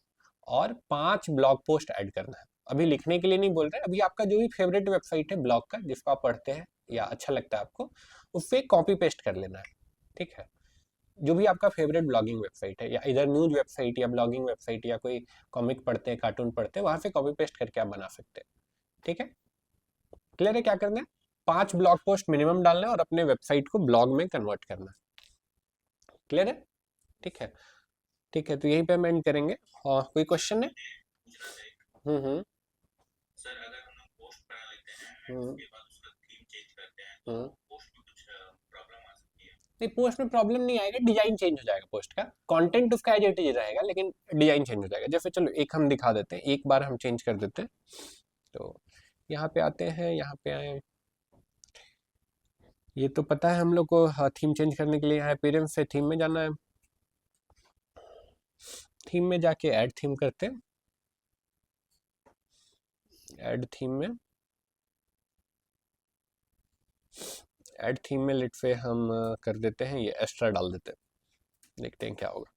और 5 ब्लॉग पोस्ट ऐड करना है। अभी लिखने के लिए नहीं बोल रहे, अभी आपका जो भी फेवरेट वेबसाइट है ब्लॉग का, जिसको आप पढ़ते हैं या अच्छा लगता है आपको, उससे कॉपी पेस्ट कर लेना है। ठीक है, जो भी आपका फेवरेट ब्लॉगिंग वेबसाइट है, या इधर न्यूज वेबसाइट या ब्लॉगिंग वेबसाइट या कोई कॉमिक पढ़ते हैं, कार्टून पढ़ते हैं, वहां से कॉपी पेस्ट करके आप बना सकते हैं। ठीक है, क्लियर है? क्या करना है, 5 ब्लॉग पोस्ट मिनिमम डालना है और अपने वेबसाइट को ब्लॉग में कन्वर्ट करना है। क्लियर है? ठीक है, ठीक है, तो यहीं पे हम एंड करेंगे। कोई क्वेश्चन है? सर अगर हम लोग पोस्ट बना लेते हैं उसके बाद उसका थीम चेंज करते हैं तो पोस्ट में कुछ प्रॉब्लम आ सकती है? नहीं, पोस्ट में प्रॉब्लम नहीं आएगा, डिजाइन चेंज हो जाएगा पोस्ट का, कंटेंट उसका एज इट इज रहेगा, लेकिन डिजाइन चेंज हो जाएगा। जैसे चलो एक हम दिखा देते हैं, एक बार हम चेंज कर देते हैं। तो यहाँ पे आते हैं, यहाँ पे आए, ये तो पता है हम लोग को, थीम चेंज करने के लिए यहाँ अपीयरेंस से थीम में जाना है। थीम में जाके ऐड थीम करते हैं, ऐड थीम में लिट पे हम कर देते हैं ये एक्स्ट्रा डाल देते हैं, देखते हैं क्या होगा।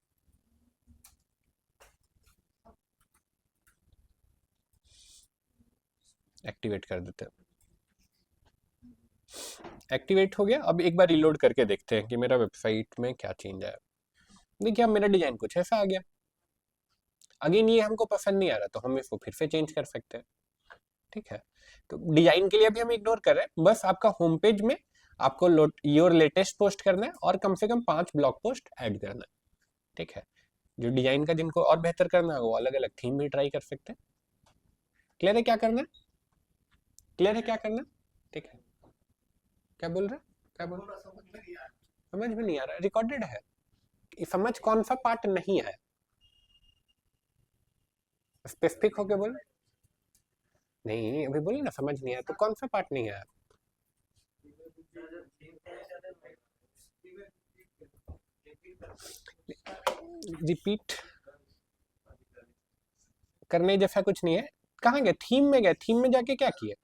एक्टिवेट कर देते हैं, एक्टिवेट हो गया। अब एक बार रिलोड करके देखते हैं कि मेरा वेबसाइट में क्या चेंज आया। देखिए अब मेरा डिजाइन कुछ ऐसा आ गया। अगेन ये हमको पसंद नहीं आ रहा तो हम इसको फिर से चेंज कर सकते हैं, ठीक है। तो डिजाइन के लिए अभी हम इग्नोर कर रहे हैं, बस आपका होम पेज में आपको योर लेटेस्ट पोस्ट करना है और कम से कम 5 ब्लॉग पोस्ट ऐड करना है, ठीक है। जो डिजाइन का जिनको और बेहतर करना है वो अलग अलग थीम भी ट्राई कर सकते हैं। क्लियर है क्या करना है, क्लियर है क्या करना है, ठीक है। क्या बोल रहे हैं, क्या बोल रहे हैं? समझ में नहीं आ रहा, रिकॉर्डेड है। समझ कौन सा पार्ट नहीं है, स्पेसिफिक होके बोल। नहीं अभी बोले ना समझ नहीं आया, तो कौन सा पार्ट नहीं आया? रिपीट करने जैसा कुछ नहीं है। कहाँ गए, थीम में गए, थीम में जाके क्या किए,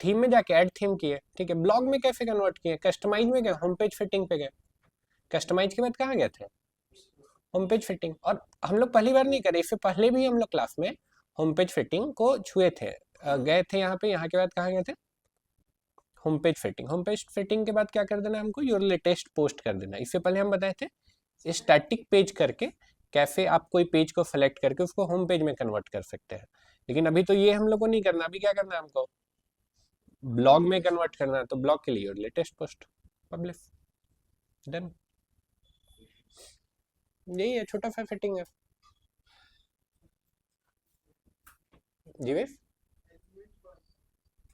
थीम में जाके ऐड थीम किए, ठीक है। ब्लॉग में कैसे कन्वर्ट किए, कस्टमाइज में गए, होम पेज फिटिंग पे गए, कस्टमाइज के बाद कहाँ गए थे, होम पेज फिटिंग। और हम लोग पहली बार नहीं करे, इससे पहले भी हम लोग क्लास में होम पेज फिटिंग को छुए थे, गए थे यहाँ पे, यहाँ के बाद कहाँ गए थे, home page fitting. Home page fitting के बाद क्या कर देना हमको, योर लेटेस्ट पोस्ट कर देना। इससे पहले हम बताए थे स्टैटिक पेज करके कैसे आप कोई पेज को सेलेक्ट करके उसको होम पेज में कन्वर्ट कर सकते हैं, लेकिन अभी तो ये हम लोग को नहीं करना। अभी क्या करना है हमको, ब्लॉग में कन्वर्ट करना है, तो ब्लॉग के लिए your latest post publish, done. यही है, छोटा सा फिटिंग है। जीवेश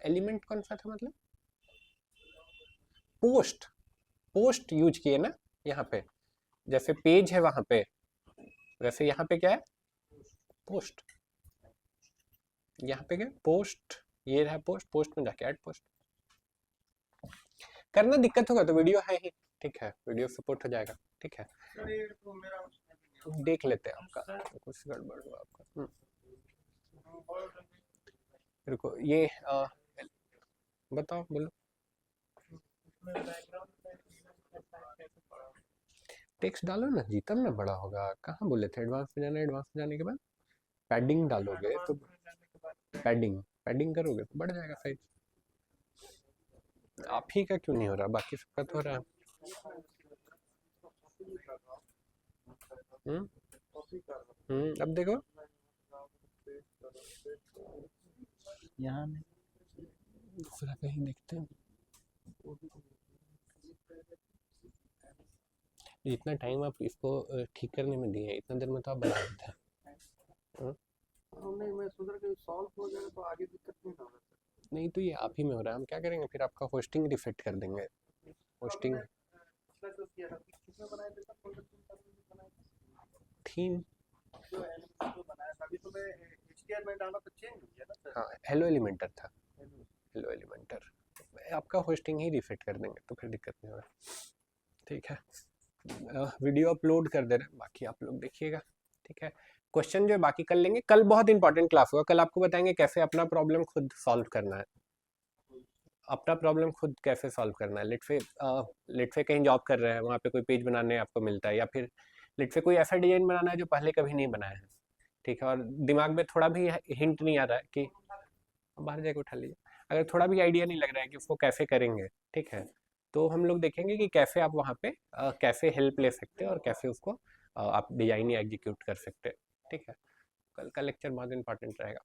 एलिमेंट कौन सा था, मतलब पोस्ट, पोस्ट यूज किए ना यहाँ पे, जैसे पेज है वहां पे, वैसे यहाँ पे क्या है, पोस्ट। यहाँ पे क्या, पोस्ट, ये रहा पोस्ट, पोस्ट में जाके ऐड पोस्ट करना। दिक्कत होगा तो वीडियो है ही, ठीक है, वीडियो सपोर्ट हो जाएगा, ठीक है। देख लेते हैं आपका कुछ गड़बड़ हुआ आपका। रुको ये बताओ, बोलो। टेक्स्ट डालो ना जी, तब ना बड़ा होगा। कहाँ बोले थे एडवांस में जाना, एडवांस में जाने के बाद पैडिंग डालोगे तो पैडिंग पैडिंग करोगे तो बढ़ जाएगा साइज। आप ही का क्यों नहीं हो रहा, बाकी सबका तो हो रहा है। अब देखो यहाँ नहीं, दूसरा कहीं देखते हैं। जितना टाइम आप इसको ठीक करने में दिए, इतना देर में तो आप बना देते हैं। नहीं, मैं सोच रहा कि सॉल्व हो जाए तो आगे दिक्कत नहीं होगा। नहीं तो ये आप ही में हो रहा है, हम क्या करेंगे फिर, आपका होस्टिंग रिफेक्ट कर देंगे। होस्टिंग थीम, हाँ हेलो एलिमेंटर था, हेलो एलिमेंटर, आपका होस्टिंग ही रिफेक्ट कर देंगे तो फिर दिक्कत नहीं होगा, ठीक है। वीडियो अपलोड कर दे रहे हैं, बाकी आप लोग देखिएगा, ठीक है। क्वेश्चन जो है बाकी कर लेंगे, कल बहुत इंपॉर्टेंट क्लास होगा। कल आपको बताएंगे कैसे अपना प्रॉब्लम खुद सॉल्व करना है, अपना प्रॉब्लम खुद कैसे सॉल्व करना है। लेट से कहीं जॉब कर रहे हैं, वहाँ पे कोई पेज बनाने आपको मिलता है, या फिर लेट से कोई ऐसा डिजाइन बनाना है जो पहले कभी नहीं बनाया है, ठीक है, और दिमाग में थोड़ा भी हिंट नहीं आ रहा है कि बाहर जाके उठा लीजिए, अगर थोड़ा भी आइडिया नहीं लग रहा है कि उसको कैसे करेंगे, ठीक है, तो हम लोग देखेंगे कि कैसे आप वहाँ पे कैसे हेल्प ले सकते हैं और कैसे उसको आप डिजाइन या एग्जीक्यूट कर सकते हैं, ठीक है। कल का लेक्चर बहुत इंपॉर्टेंट रहेगा।